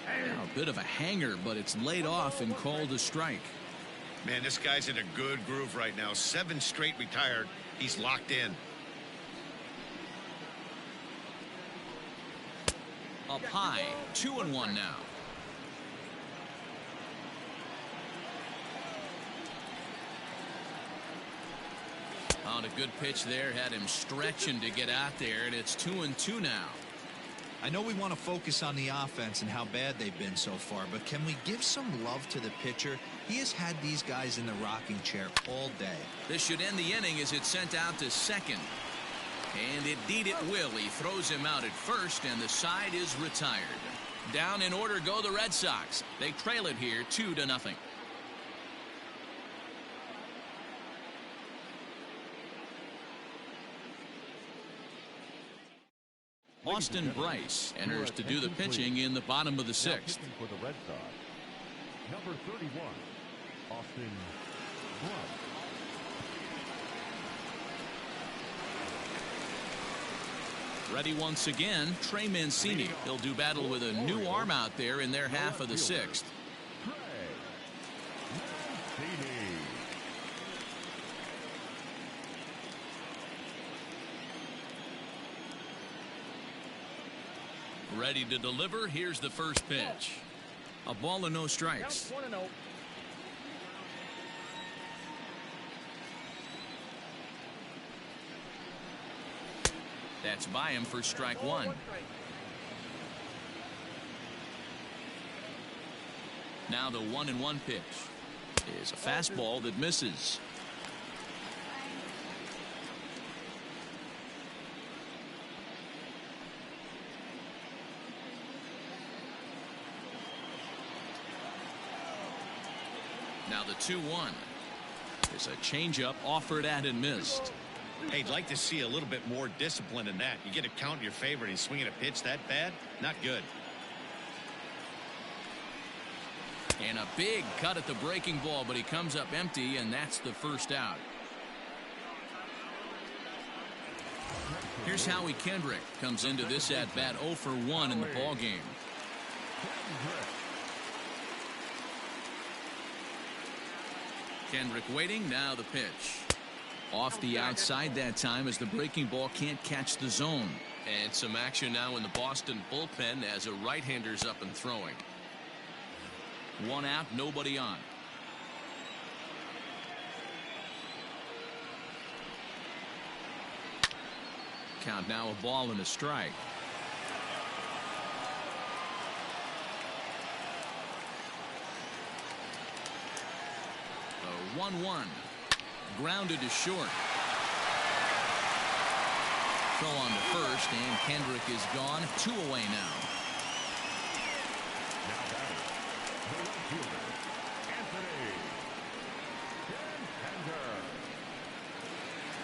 Now a bit of a hanger, but it's laid off and called a strike. Man, this guy's in a good groove right now. 7 straight retired. He's locked in. Up high, 2-1 now. On a good pitch there, had him stretching to get out there, and it's 2-2 now. I know we want to focus on the offense and how bad they've been so far, but can we give some love to the pitcher? He has had these guys in the rocking chair all day. This should end the inning as it's sent out to second. And indeed it will. He throws him out at first, and the side is retired. Down in order go the Red Sox. They trail it here 2-0. Austin Bryce enters to do the pitching in the bottom of the 6th. For the Red Sox, number 31, Austin Bryce. Ready once again, Trey Mancini. He'll do battle with a new arm out there in their half of the 6th. Ready to deliver. Here's the first pitch. A ball and no strikes. That's by him for strike one. Now the 1-1 pitch is a fastball that misses. Now the 2-1 is a changeup offered at and missed. Hey, I'd like to see a little bit more discipline in that. You get a count in your favor and he's swinging a pitch that bad? Not good. And a big cut at the breaking ball, but he comes up empty, and that's the first out. Here's Howie Kendrick. Comes into this at bat 0 for 1 in the ball game. Kendrick waiting. Now the pitch. Off the outside that time as the breaking ball can't catch the zone. And some action now in the Boston bullpen as a right-hander's up and throwing. 1 out, nobody on. Count now a ball and a strike. A 1-1. Grounded to short. Throw on to first, and Kendrick is gone. 2 away now. Now batting, the right fielder, Anthony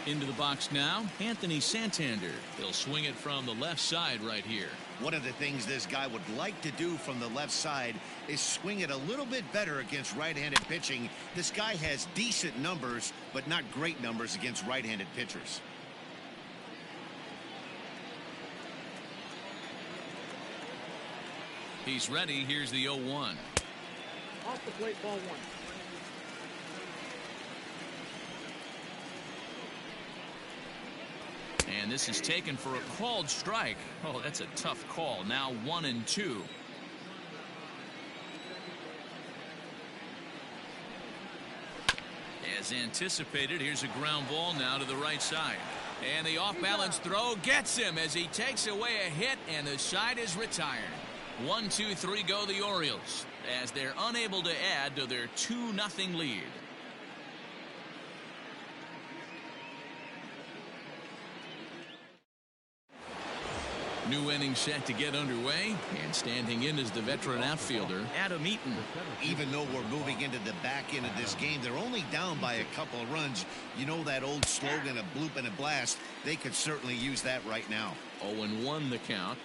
Into the box now, Anthony Santander. He'll swing it from the left side right here. One of the things this guy would like to do from the left side is swing it a little bit better against right-handed pitching. This guy has decent numbers, but not great numbers against right-handed pitchers. He's ready. Here's the 0-1. Off the plate, ball 1. And this is taken for a called strike. Oh, that's a tough call. Now 1-2. As anticipated, here's a ground ball now to the right side. And the off-balance throw gets him as he takes away a hit, and the side is retired. 1-2-3 go the Orioles as they're unable to add to their 2-0 lead. New inning set to get underway, and standing in is the veteran outfielder Adam Eaton. Even though we're moving into the back end of this game, they're only down by a couple of runs. You know that old slogan, a bloop and a blast. They could certainly use that right now. 0-1 the count.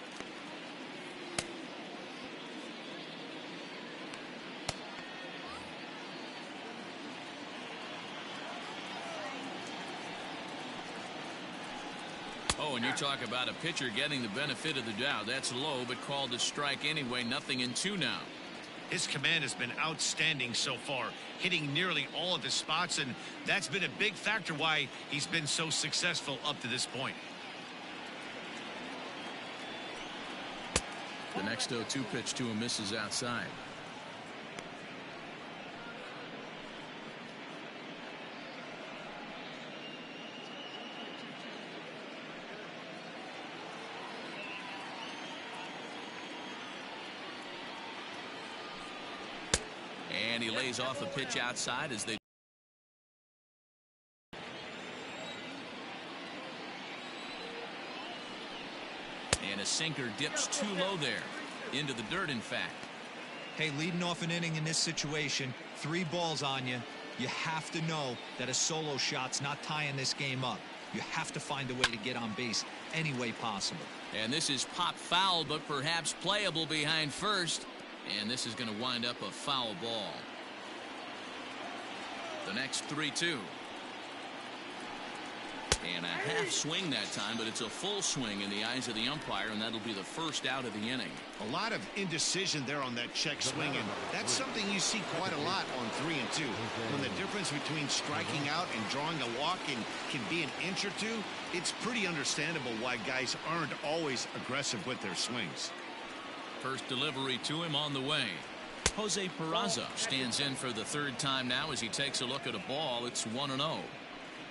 Oh, and you talk about a pitcher getting the benefit of the doubt. That's low, but called a strike anyway. 0-2 now. His command has been outstanding so far, hitting nearly all of his spots, and that's been a big factor why he's been so successful up to this point. The next 0-2 pitch to him misses outside. And he lays off a pitch outside as they. And a sinker dips too low there. Into the dirt, in fact. Hey, leading off an inning in this situation, 3 balls on you. You have to know that a solo shot's not tying this game up. You have to find a way to get on base any way possible. And this is pop foul, but perhaps playable behind first. And this is going to wind up a foul ball. The next 3-2. And a half swing that time, but it's a full swing in the eyes of the umpire, and that'll be the first out of the inning. A lot of indecision there on that check swing, and that's something you see quite a lot on 3 and 2. When the difference between striking out and drawing a walk can be an inch or two, it's pretty understandable why guys aren't always aggressive with their swings. First delivery to him on the way. Jose Peraza stands in for the 3rd time now as he takes a look at a ball. It's 1-0.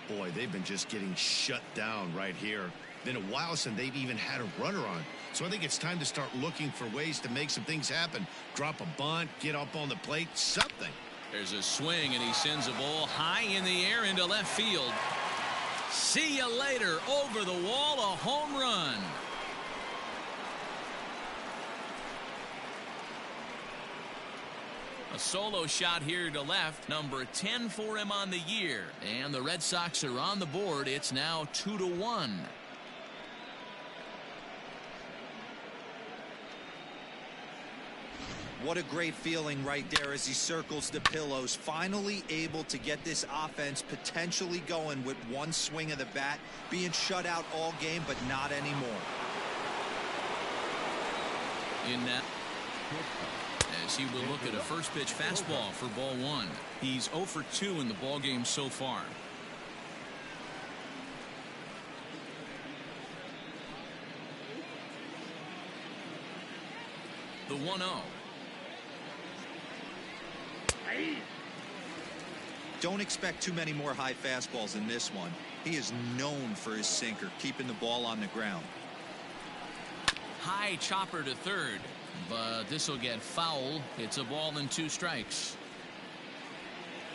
Boy, they've been just getting shut down right here. Been a while since they've even had a runner on. So I think it's time to start looking for ways to make some things happen. Drop a bunt, get up on the plate, something. There's a swing, and he sends a ball high in the air into left field. See you later. Over the wall, a home run. A solo shot here to left, number 10 for him on the year. And the Red Sox are on the board. It's now 2-1. What a great feeling right there as he circles the pillows. Finally able to get this offense potentially going with one swing of the bat. Being shut out all game, but not anymore. In that, as he will look at a first pitch fastball for ball 1. He's 0 for 2 in the ball game so far. The 1-0. Don't expect too many more high fastballs in this one. He is known for his sinker, keeping the ball on the ground. High chopper to third, but this will get foul. It's a ball and 2 strikes.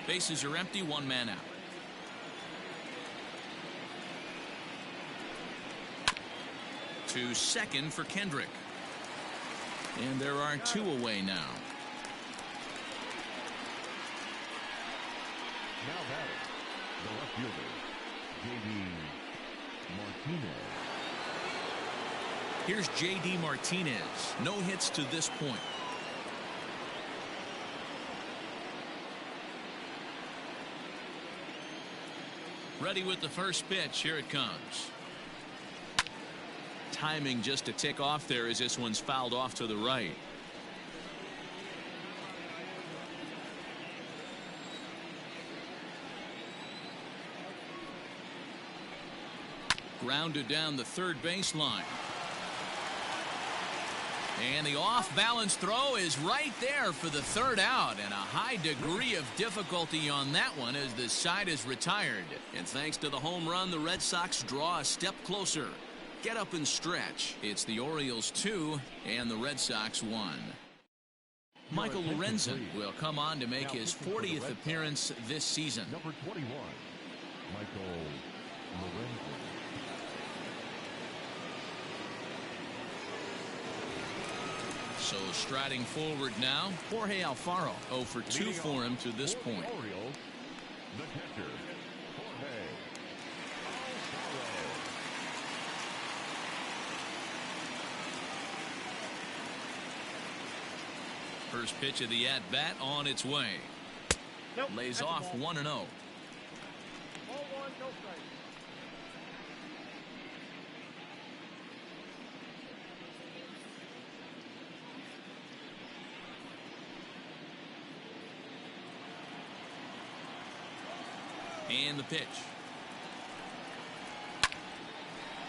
Bases are empty, 1 man out. To second for Kendrick. And there are 2 away now. Now batting, the left fielder, J.D. Martinez. Here's J.D. Martinez. No hits to this point. Ready with the first pitch. Here it comes. Timing just a tick off there as this one's fouled off to the right. Grounded down the third baseline. And the off-balance throw is right there for the third out, and a high degree of difficulty on that one as the side is retired. And thanks to the home run, the Red Sox draw a step closer. Get up and stretch. It's the Orioles 2 and the Red Sox 1. Michael Lorenzen will come on to make his 40th appearance this season. Number 21, Michael Lorenzen. So striding forward now, Jorge Alfaro. 0 for 2 for him to this point. Orioles, the catcher, Jorge Alfaro. First pitch of the at-bat on its way. Nope, Lays that's a off ball. 1-0. Ball one, no strike. And the pitch.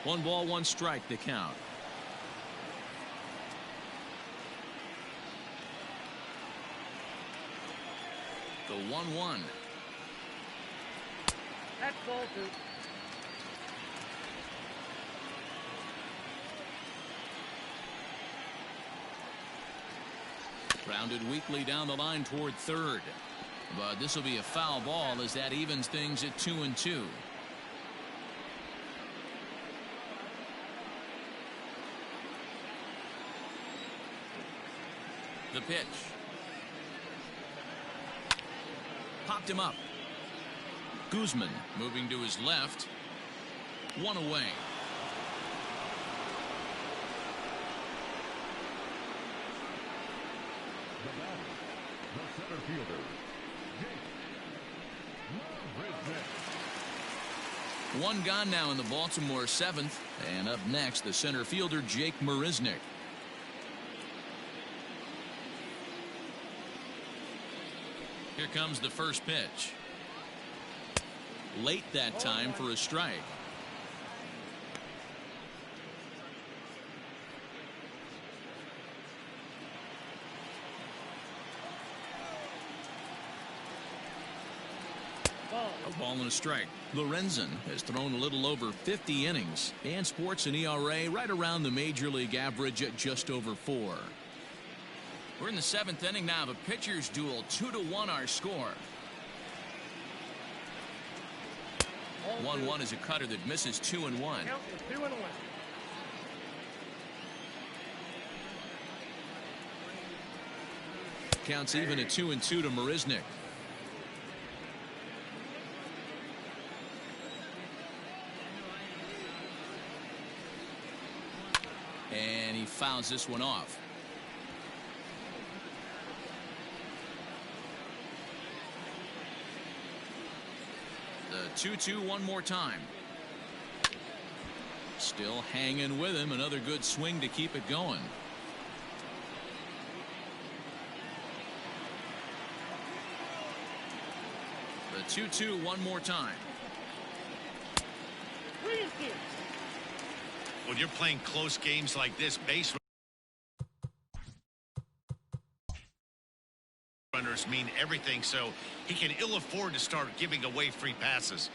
1 ball, 1 strike to count. The 1-1. That's ball two. Grounded weakly down the line toward third. But this will be a foul ball as that evens things at 2-2. The pitch. Popped him up. Guzman moving to his left. 1 away. The batter, the center fielder, Jake Marisnick. 1 gone now in the Baltimore 7th. And up next, the center fielder, Jake Marisnick. Here comes the first pitch. Late that time for a strike. A ball and a strike. Lorenzen has thrown a little over 50 innings and sports an ERA right around the major league average at just over 4. We're in the 7th inning now of a pitcher's duel. 2-1 our score. 1-1 is a cutter that misses 2-1. Count is 2-1. Counts even at 2-2 to Marisnick. And he fouls this one off. The 2-2 one more time. Still hanging with him. Another good swing to keep it going. The 2-2 one more time. When you're playing close games like this, base runners mean everything, so he can ill afford to start giving away free passes.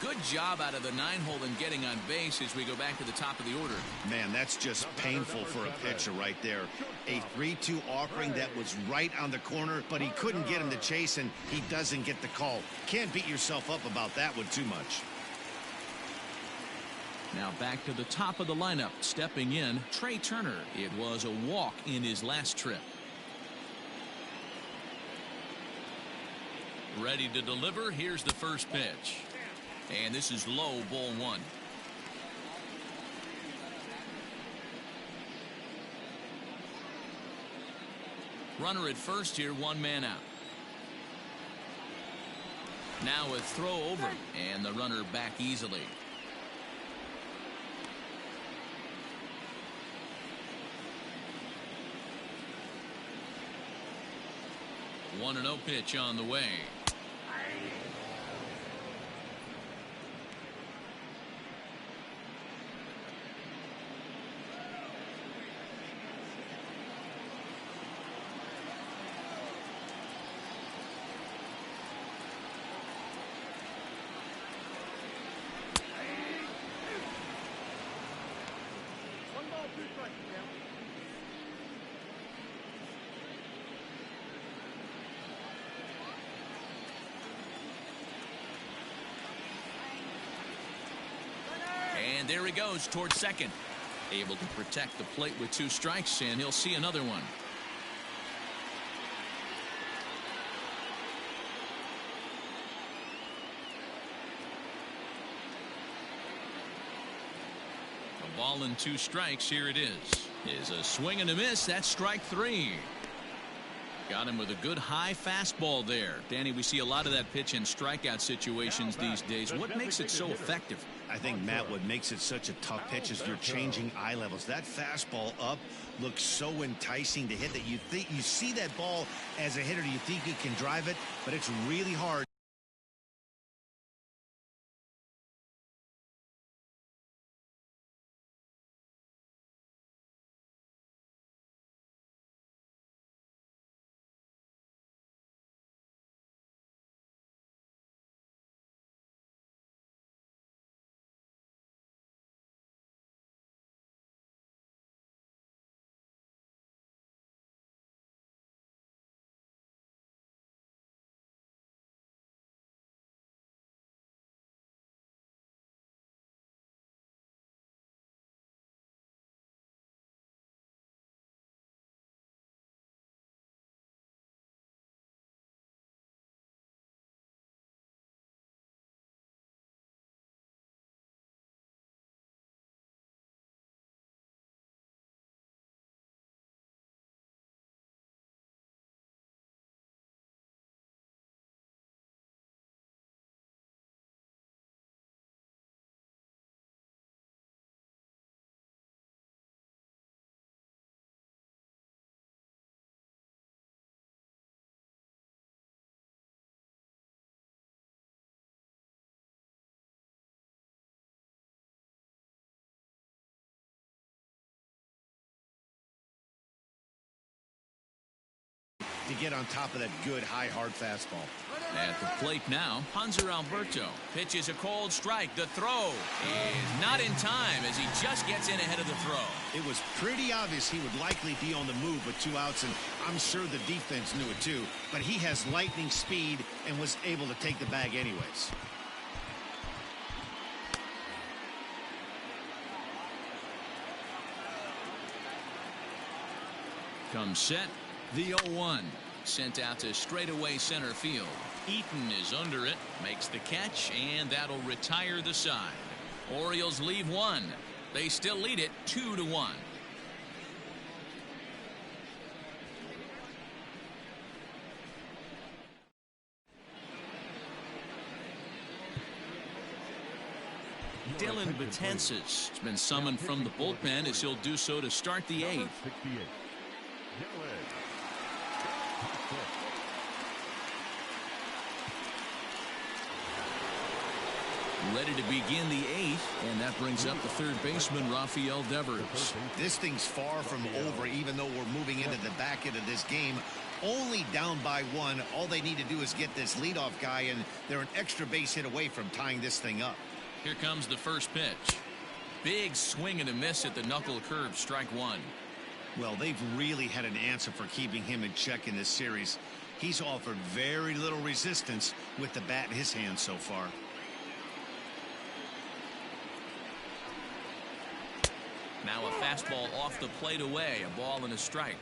Good job out of the 9-hole in getting on base as we go back to the top of the order. Man, that's just painful for a pitcher right there. A 3-2 offering that was right on the corner, but he couldn't get him to chase, and he doesn't get the call. Can't beat yourself up about that one too much. Now back to the top of the lineup. Stepping in, Trey Turner. It was a walk in his last trip. Ready to deliver. Here's the first pitch. And this is low, ball one. Runner at first here, one man out. Now a throw over, and the runner back easily. 1-0 pitch on the way. One ball, two strikes, Cam. And there he goes towards second. Able to protect the plate with 2 strikes, and he'll see another one. A ball and 2 strikes. Here it is a swing and a miss. That's strike 3. Got him with a good high fastball there. Danny, we see a lot of that pitch in strikeout situations these days. What makes it so effective? I think, Matt, what makes it such a tough pitch is you're changing eye levels. That fastball up looks so enticing to hit that you see that ball as a hitter, you think you can drive it, but it's really hard. To get on top of that good high hard fastball. At the plate now, Hanser Alberto pitches a cold strike. The throw is not in time as he just gets in ahead of the throw. It was pretty obvious he would likely be on the move with 2 outs, and I'm sure the defense knew it too, but he has lightning speed and was able to take the bag anyways. Comes set. The 0-1 sent out to straightaway center field. Eaton is under it, makes the catch, and that'll retire the side. Orioles leave 1. They still lead it 2-1. Dylan Betances has been summoned from the bullpen as he'll do so to start the 8th. Ready to begin the 8th, and that brings up the third baseman, Rafael Devers. This thing's far from over, even though we're moving into the back end of this game. Only down by 1. All they need to do is get this leadoff guy, and they're an extra base hit away from tying this thing up. Here comes the first pitch. Big swing and a miss at the knuckle curve, strike 1. Well, they've really had an answer for keeping him in check in this series. He's offered very little resistance with the bat in his hand so far. Now a fastball off the plate away, a ball and a strike.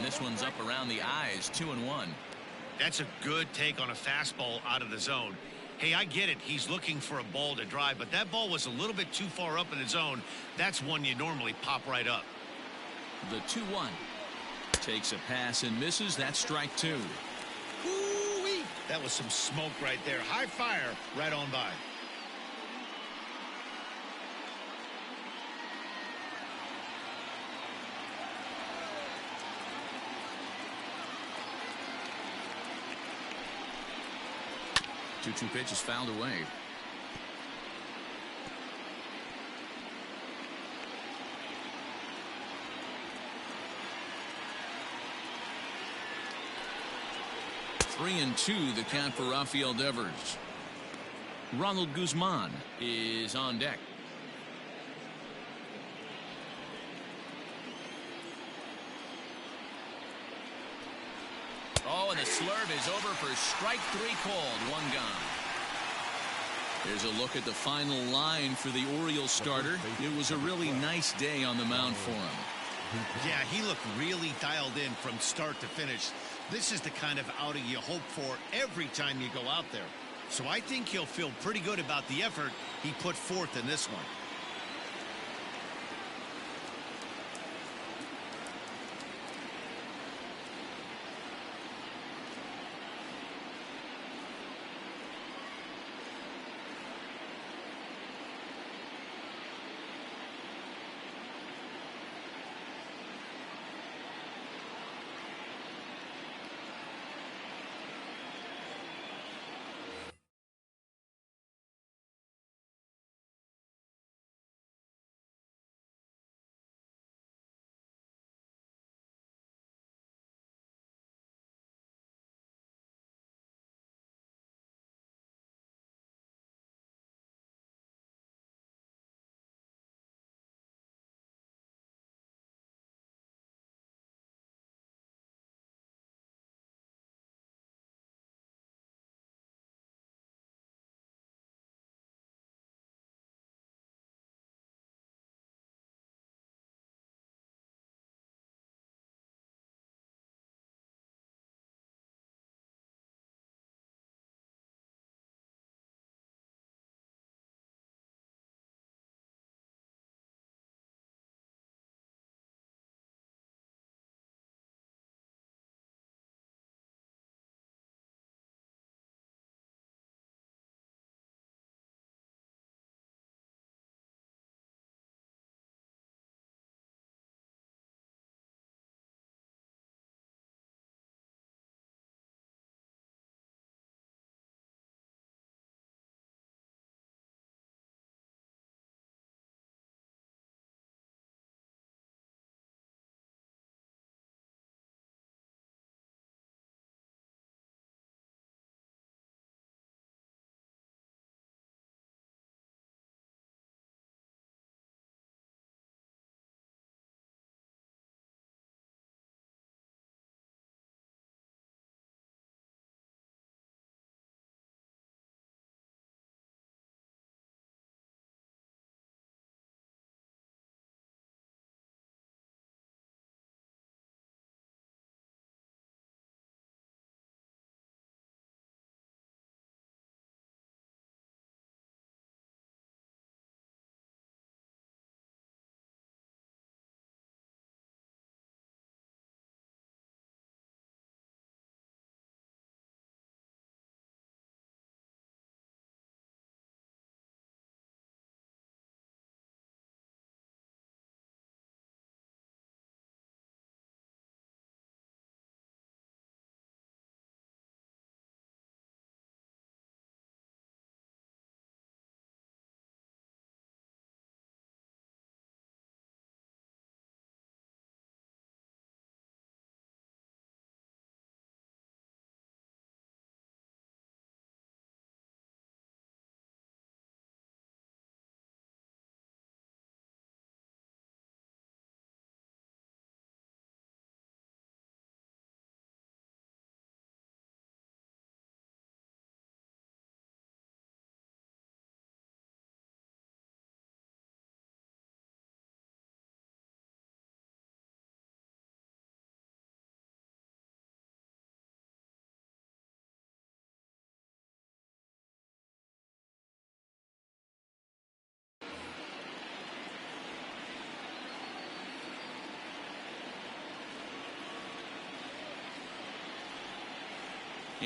And this one's up around the eyes, 2-1. That's a good take on a fastball out of the zone. Hey, I get it. He's looking for a ball to drive, but that ball was a little bit too far up in the zone. That's one you normally pop right up. The 2-1. Takes a pass and misses. That's strike 2. Ooh-wee. That was some smoke right there. High fire right on by. Two pitch is fouled away. Three and two, the count for Rafael Devers. Ronald Guzman is on deck. Oh, and the slurve is over for strike 3 called. One gone. Here's a look at the final line for the Orioles starter. It was a really nice day on the mound for him. Yeah, he looked really dialed in from start to finish. This is the kind of outing you hope for every time you go out there. So I think he'll feel pretty good about the effort he put forth in this one.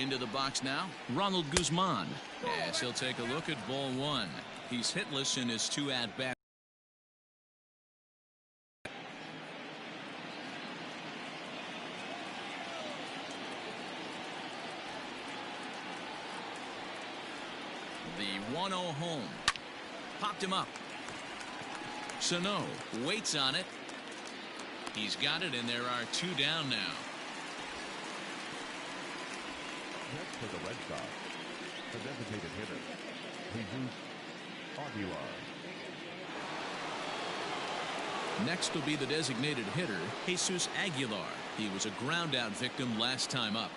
Into the box now, Ronald Guzman, as he'll take a look at ball one. He's hitless in his 2 at-bats. The 1-0 home. Popped him up. Sano waits on it. He's got it, and there are 2 down now. Next for the Red Sox, the designated hitter, Jesus Aguilar. Next will be the designated hitter, Jesus Aguilar. He was a ground-out victim last time up.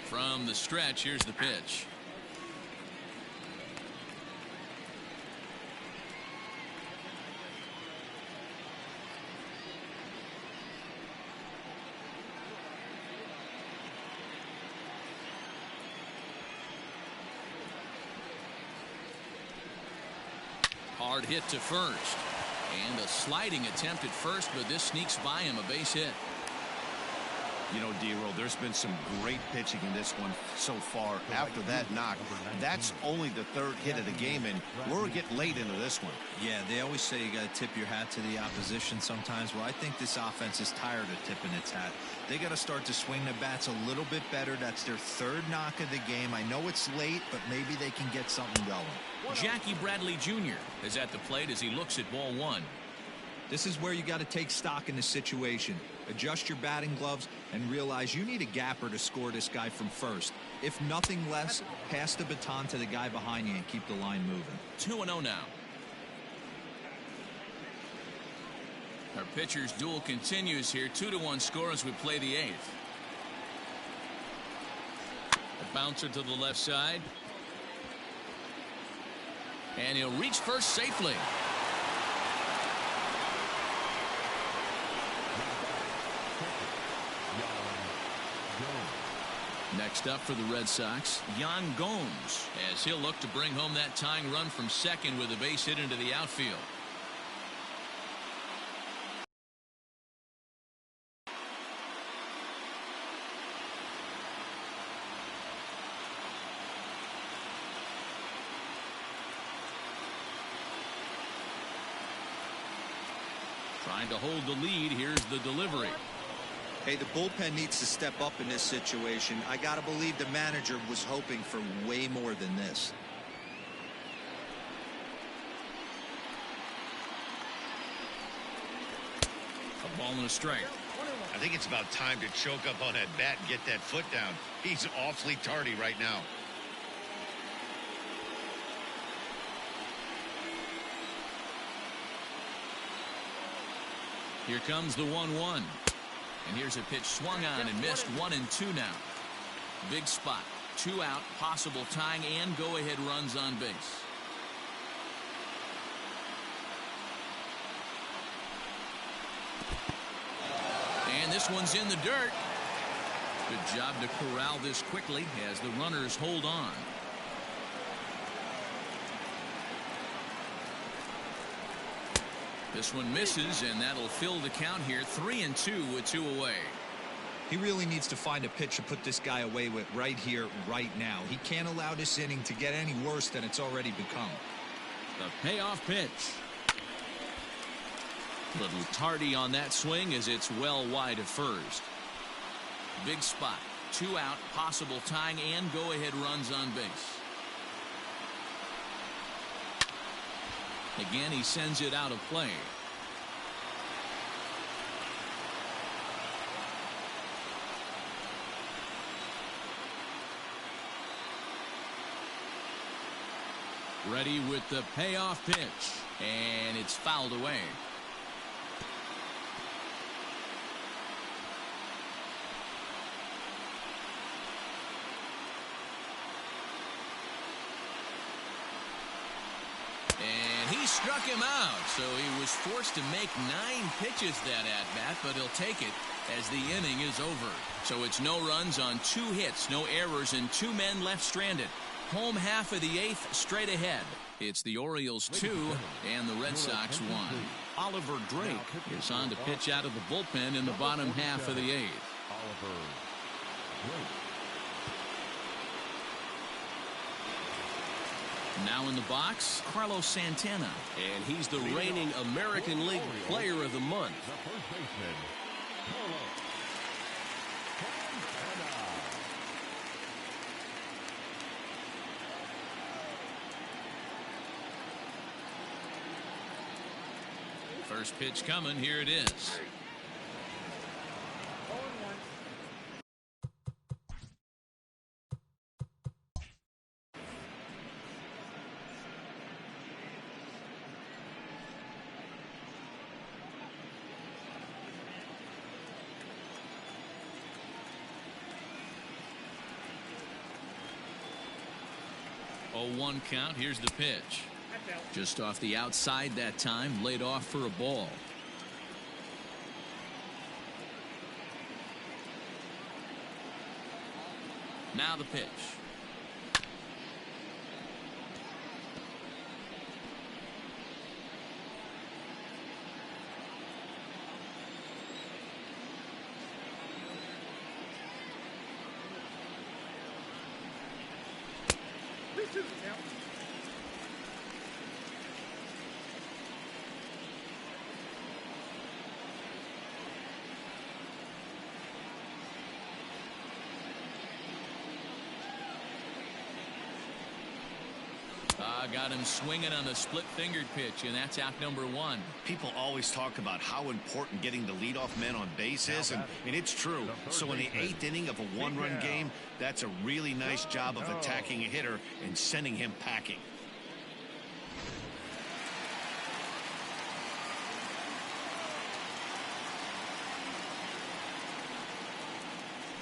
From the stretch, here's the pitch. Hard hit to first. And a sliding attempt at first, but this sneaks by him, a base hit. You know, D-Roll, there's been some great pitching in this one so far. After that knock, that's only the 3rd hit of the game, and we're getting late into this one. Yeah, they always say you got to tip your hat to the opposition sometimes. Well, I think this offense is tired of tipping its hat. They got to start to swing the bats a little bit better. That's their 3rd knock of the game. I know it's late, but maybe they can get something going. Jackie Bradley Jr. is at the plate as he looks at ball one. This is where you got to take stock in the situation. Adjust your batting gloves and realize you need a gapper to score this guy from first. If nothing less, pass the baton to the guy behind you and keep the line moving. 2-0 now. Our pitcher's duel continues here. 2-1 score as we play the 8th. A bouncer to the left side. And he'll reach first safely. Next up for the Red Sox, Yan Gomes, as he'll look to bring home that tying run from second with a base hit into the outfield. Trying to hold the lead. Here's the delivery. Hey, the bullpen needs to step up in this situation. I got to believe the manager was hoping for way more than this. A ball and a strike. I think it's about time to choke up on that bat and get that foot down. He's awfully tardy right now. Here comes the 1-1. And here's a pitch swung on and missed. 1-2 now. Big spot. 2 out. Possible tying and go-ahead runs on base. And this one's in the dirt. Good job to corral this quickly as the runners hold on. This one misses, and that'll fill the count here. 3-2 with 2 away. He really needs to find a pitch to put this guy away with right here, right now. He can't allow this inning to get any worse than it's already become. The payoff pitch. Little tardy on that swing as it's well wide of first. Big spot. 2 out. Possible tying and go-ahead runs on base. Again, he sends it out of play. Ready with the payoff pitch, and it's fouled away. He struck him out, so he was forced to make 9 pitches that at-bat, but he'll take it as the inning is over. So it's no runs on 2 hits, no errors, and 2 men left stranded. Home half of the 8th straight ahead. It's the Orioles 2 and the Red Sox 1. Oliver Drake is on to pitch out of the bullpen in the bottom half of the 8th. Oliver Drake. Now in the box, Carlos Santana. And he's the reigning American League Player of the Month. The first baseman, Carlos Santana. First pitch coming. Here it is. 0-1 count. Here's the pitch. Just off the outside that time, laid off for a ball. Now the pitch. Got him swinging on the split-fingered pitch, and that's out number 1. People always talk about how important getting the leadoff man on base is, and it's true. So in the 8th inning of a one-run game, that's a really nice job of attacking a hitter and sending him packing.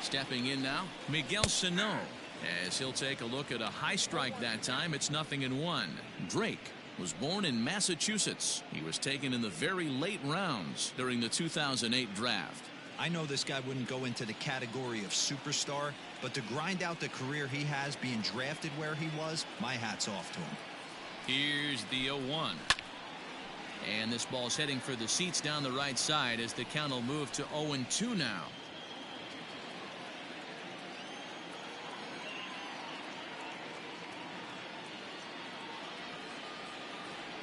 Stepping in now, Miguel Sano. As he'll take a look at a high strike that time, it's 0-1. Drake was born in Massachusetts. He was taken in the very late rounds during the 2008 draft. I know this guy wouldn't go into the category of superstar, but to grind out the career he has being drafted where he was, my hat's off to him. Here's the 0-1. And this ball's heading for the seats down the right side as the count will move to 0-2 now.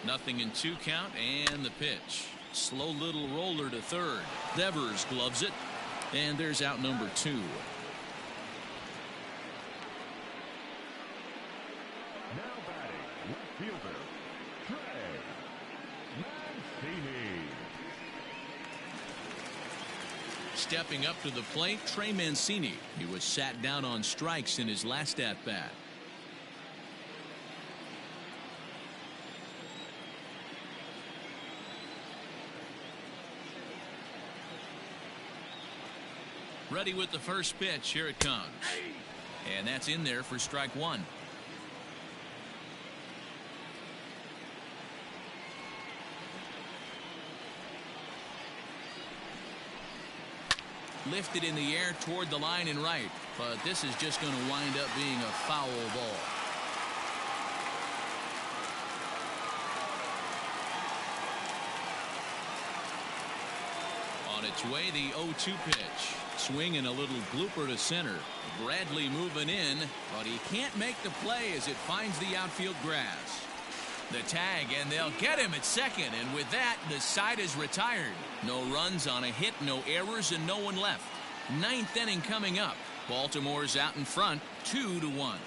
Nothing in 2 count, and the pitch. Slow little roller to third. Devers gloves it, and there's out number 2. Now batting, left fielder, Trey Mancini. Stepping up to the plate, Trey Mancini. He was sat down on strikes in his last at-bat. Ready with the first pitch. Here it comes. And that's in there for strike 1. Lifted in the air toward the line and right. But this is just going to wind up being a foul ball. On its way, the 0-2 pitch. Swing and a little blooper to center. Bradley moving in, but he can't make the play as it finds the outfield grass. The tag, and they'll get him at second, and with that, the side is retired. No runs on a hit, no errors, and no one left. 9th inning coming up. Baltimore's out in front, 2-1.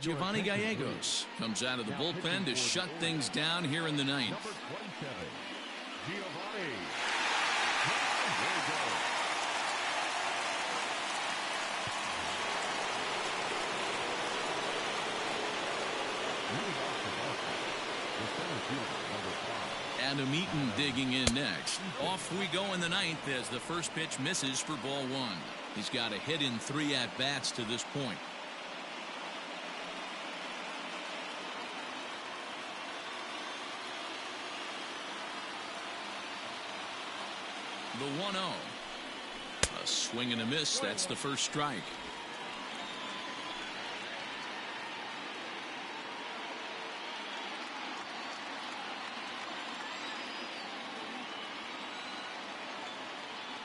Giovanni Gallegos comes out of the bullpen to shut things down here in the 9th. Number 27, Giovanni. There you go. Moving off the Boston, the center fielder, number 5. Adam Eaton digging in next. Off we go in the 9th as the first pitch misses for ball 1. He's got a hit in 3 at-bats to this point. The 1-0. A swing and a miss. That's the first strike.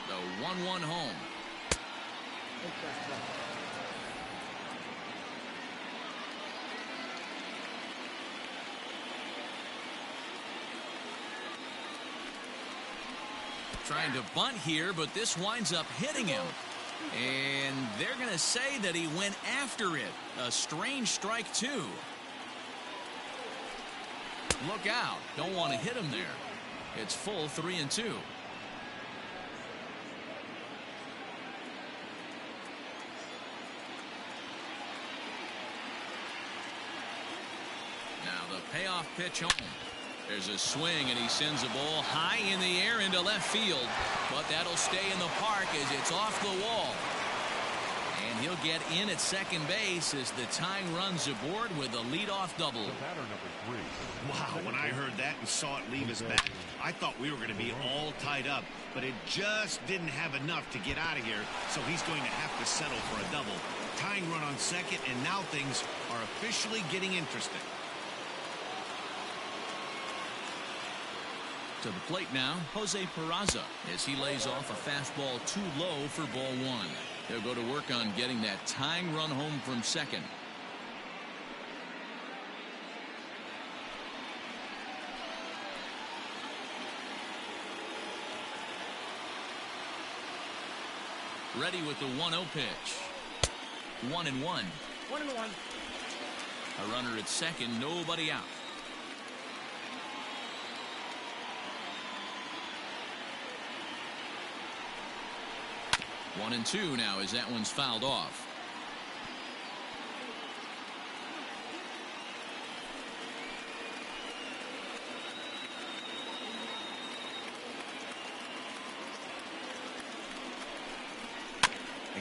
The 1-1 home. Trying to bunt here, but this winds up hitting him. And they're going to say that he went after it. A strange strike, too. Look out. Don't want to hit him there. It's full 3-2. Now the payoff pitch home. There's a swing, and he sends a ball high in the air into left field. But that'll stay in the park as it's off the wall. And he'll get in at second base as the tying runs aboard with a leadoff double. Batter number 3. Wow, when I heard that and saw it leave his bat, I thought we were going to be all tied up. But it just didn't have enough to get out of here, so he's going to have to settle for a double. Tying run on second, and now things are officially getting interesting. To the plate now, Jose Peraza, as he lays off a fastball too low for ball 1. They'll go to work on getting that tying run home from second. Ready with the 1-0 pitch. 1-1. 1-1. A runner at second, nobody out. One and two now as that one's fouled off.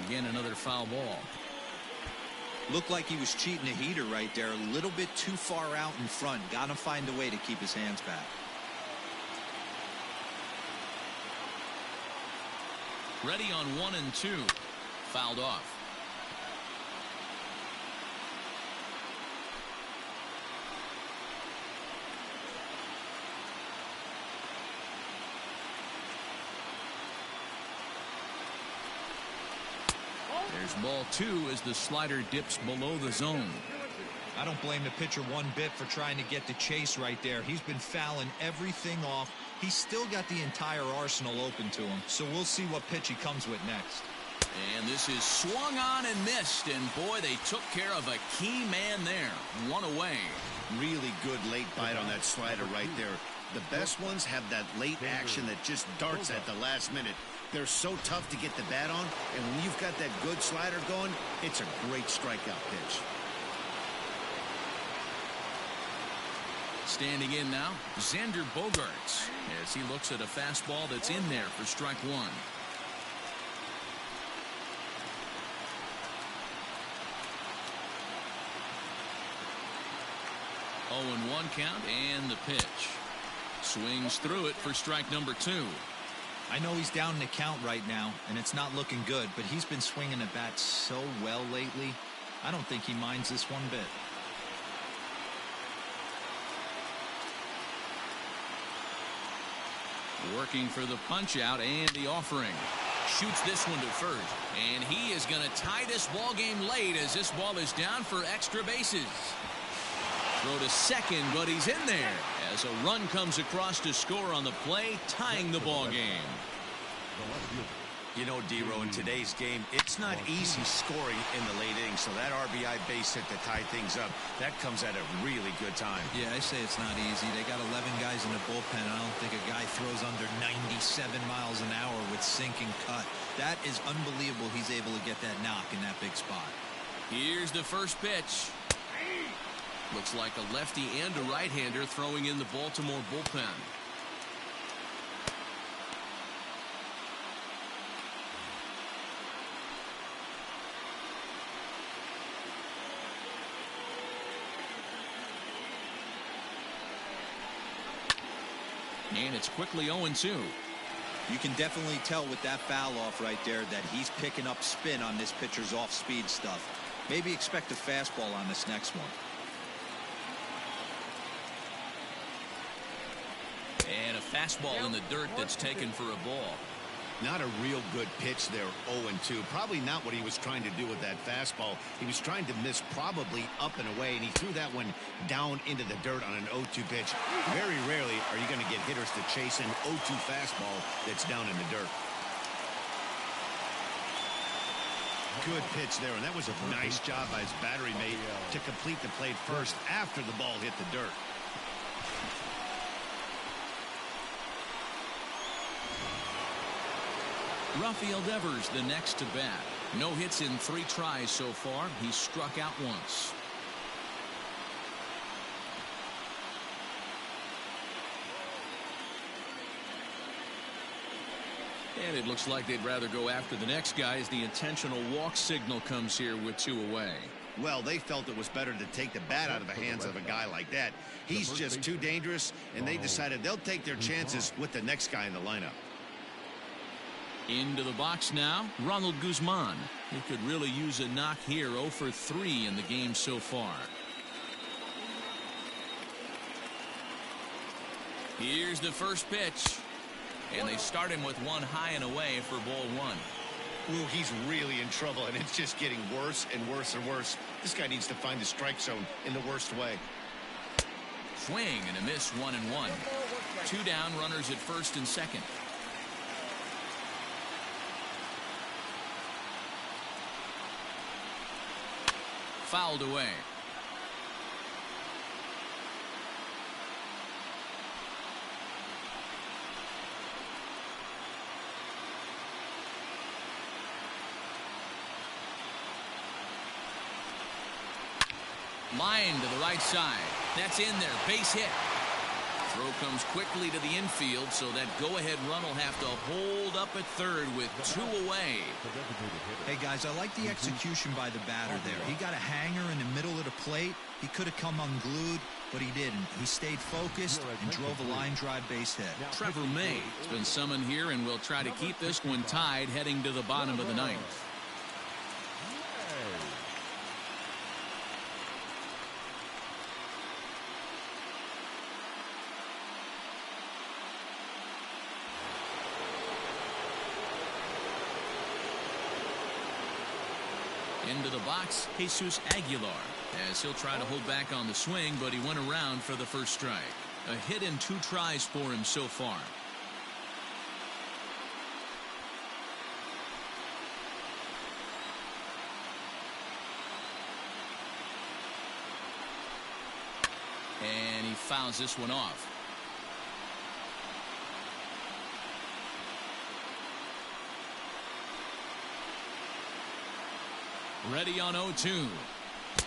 Again, another foul ball. Looked like he was cheating a heater right there. A little bit too far out in front. Got to find a way to keep his hands back. Ready on 1 and 2. Fouled off. There's ball 2 as the slider dips below the zone. I don't blame the pitcher one bit for trying to get the chase right there. He's been fouling everything off. He's still got the entire arsenal open to him, so we'll see what pitch he comes with next. And this is swung on and missed, and boy, they took care of a key man there. One away. Really good late bite on that slider right there. The best ones have that late action that just darts at the last minute. They're so tough to get the bat on, and when you've got that good slider going, it's a great strikeout pitch. Standing in now, Xander Bogaerts, as he looks at a fastball that's in there for strike 1. Oh, 1 count and the pitch. Swings through it for strike number 2. I know he's down in the count right now, and it's not looking good, but he's been swinging the bat so well lately. I don't think he minds this one bit. Working for the punch out and the offering. Shoots this one to first, and he is going to tie this ball game late as this ball is down for extra bases. Throw to second, but he's in there as a run comes across to score on the play, tying the ball game. You know, D-Row, in today's game, it's not easy scoring in the late innings, so that RBI base hit to tie things up, that comes at a really good time. Yeah, I say it's not easy. They got 11 guys in the bullpen. I don't think a guy throws under 97 miles an hour with sink and cut. That is unbelievable he's able to get that knock in that big spot. Here's the first pitch. Looks like a lefty and a right-hander throwing in the Baltimore bullpen. And it's quickly 0-2. You can definitely tell with that foul off right there that he's picking up spin on this pitcher's off-speed stuff. Maybe expect a fastball on this next one. And a fastball in the dirt that's taken for a ball. Not a real good pitch there, 0-2. Probably not what he was trying to do with that fastball. He was trying to miss probably up and away, and he threw that one down into the dirt on an 0-2 pitch. Very rarely are you going to get hitters to chase an 0-2 fastball that's down in the dirt. Good pitch there, and that was a nice job by his battery mate to complete the play first after the ball hit the dirt. Rafael Devers the next to bat. No hits in 3 tries so far. He's struck out once. And it looks like they'd rather go after the next guy as the intentional walk signal comes here with 2 away. Well, they felt it was better to take the bat out of the hands of a guy like that. He's just too dangerous, and they decided they'll take their chances with the next guy in the lineup. Into the box now, Ronald Guzman. He could really use a knock here. 0 for 3 in the game so far. Here's the first pitch. And they start him with one high and away for ball 1. Ooh, he's really in trouble, and it's just getting worse and worse and worse. This guy needs to find the strike zone in the worst way. Swing and a miss, 1-1. 2 down, runners at first and second. Fouled away. Line to the right side. That's in there. Base hit. Throw comes quickly to the infield, so that go-ahead run will have to hold up at third with 2 away. Hey, guys, I like the execution by the batter there. He got a hanger in the middle of the plate. He could have come unglued, but he didn't. He stayed focused and drove a line drive base hit. Trevor May has been summoned here and will try to keep this one tied heading to the bottom of the 9th. Into the box, Jesus Aguilar, as he'll try to hold back on the swing, but he went around for the first strike. A hit in 2 tries for him so far. And he fouls this one off. Ready on 0-2.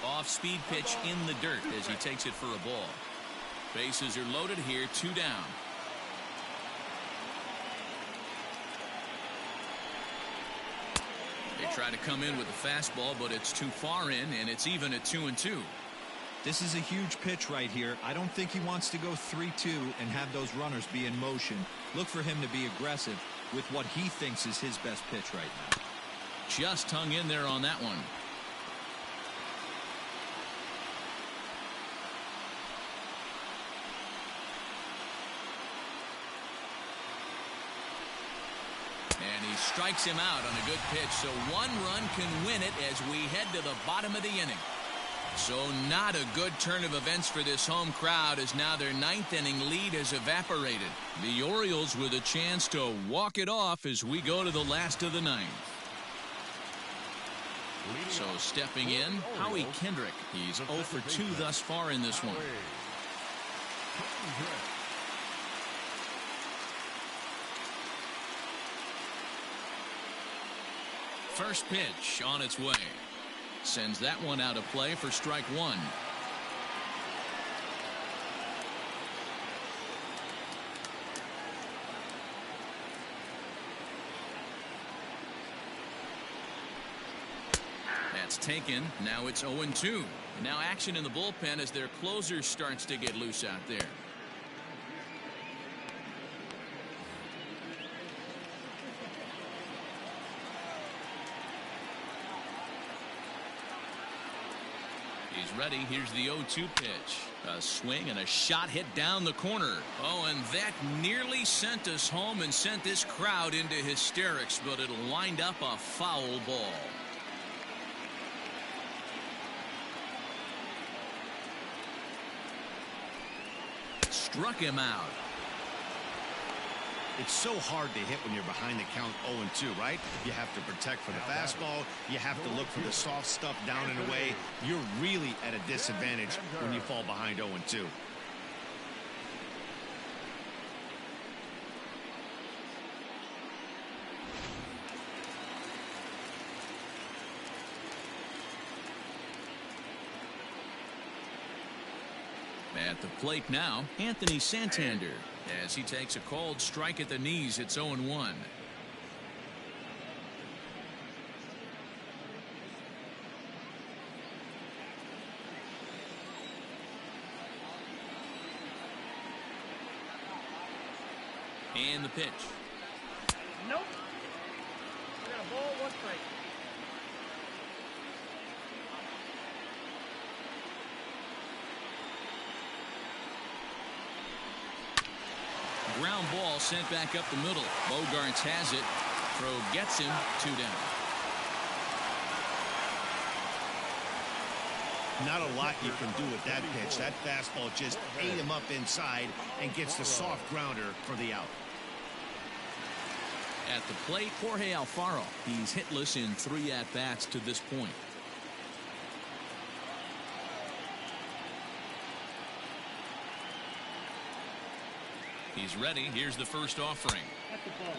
Off-speed pitch in the dirt as he takes it for a ball. Bases are loaded here, 2 down. They try to come in with a fastball, but it's too far in, and it's even at 2-2. This is a huge pitch right here. I don't think he wants to go 3-2 and have those runners be in motion. Look for him to be aggressive with what he thinks is his best pitch right now. Just hung in there on that one. And he strikes him out on a good pitch, so 1 run can win it as we head to the bottom of the inning. So not a good turn of events for this home crowd, as now their 9th inning lead has evaporated. The Orioles with a chance to walk it off as we go to the last of the 9th. So stepping in, Howie Kendrick. He's 0 for 2 thus far in this one. First pitch on its way. Sends that one out of play for strike 1. That's taken. Now it's 0-2. Now action in the bullpen as their closer starts to get loose out there. He's ready. Here's the 0-2 pitch. A swing and a shot hit down the corner. Oh, and that nearly sent us home and sent this crowd into hysterics, but it'll wind up a foul ball. Struck him out. It's so hard to hit when you're behind the count 0-2, right? You have to protect for the fastball. You have to look for the soft stuff down and away. You're really at a disadvantage when you fall behind 0-2. At the plate now, Anthony Santander, as he takes a called strike at the knees. It's 0-1. And the pitch. Nope. I got a ball, 1 strike. Ground ball sent back up the middle. Bogarts has it. Throw gets him. 2 down. Not a lot you can do with that pitch. That fastball just ate him up inside and gets the soft grounder for the out. At the plate, Jorge Alfaro. He's hitless in 3 at-bats to this point. He's ready. Here's the first offering.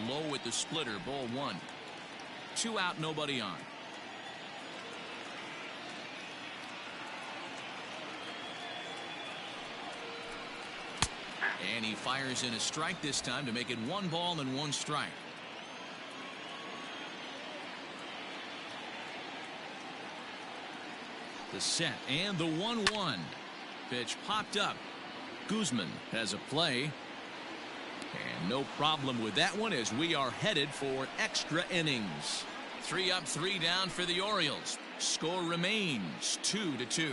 Low with the splitter. Ball 1. 2 out, nobody on. And he fires in a strike this time to make it 1 ball and 1 strike. The set and the 1-1. Pitch popped up. Guzman has a play. And no problem with that one as we are headed for extra innings. 3 up, 3 down for the Orioles. Score remains 2-2.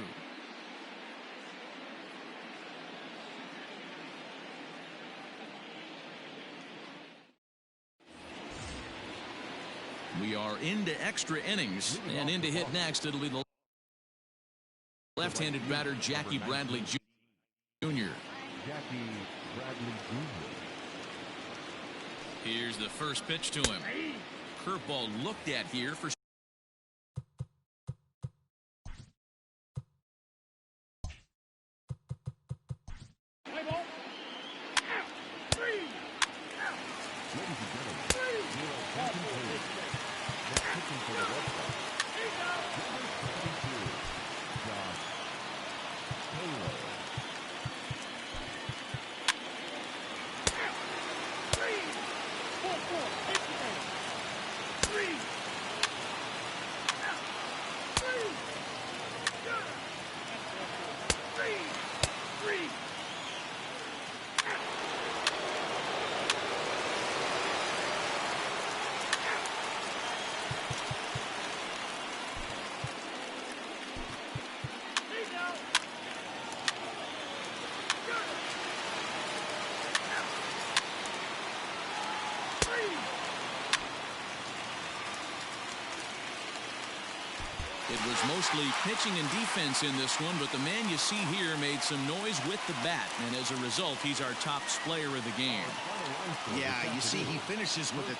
We are into extra innings, and in to hit next, it'll be the left-handed batter Jackie Bradley Jr. Jackie Bradley Jr. Here's the first pitch to him. Curveball looked at here for It was mostly pitching and defense in this one, but the man you see here made some noise with the bat, and as a result, he's our top player of the game. Yeah, you see, he finishes with a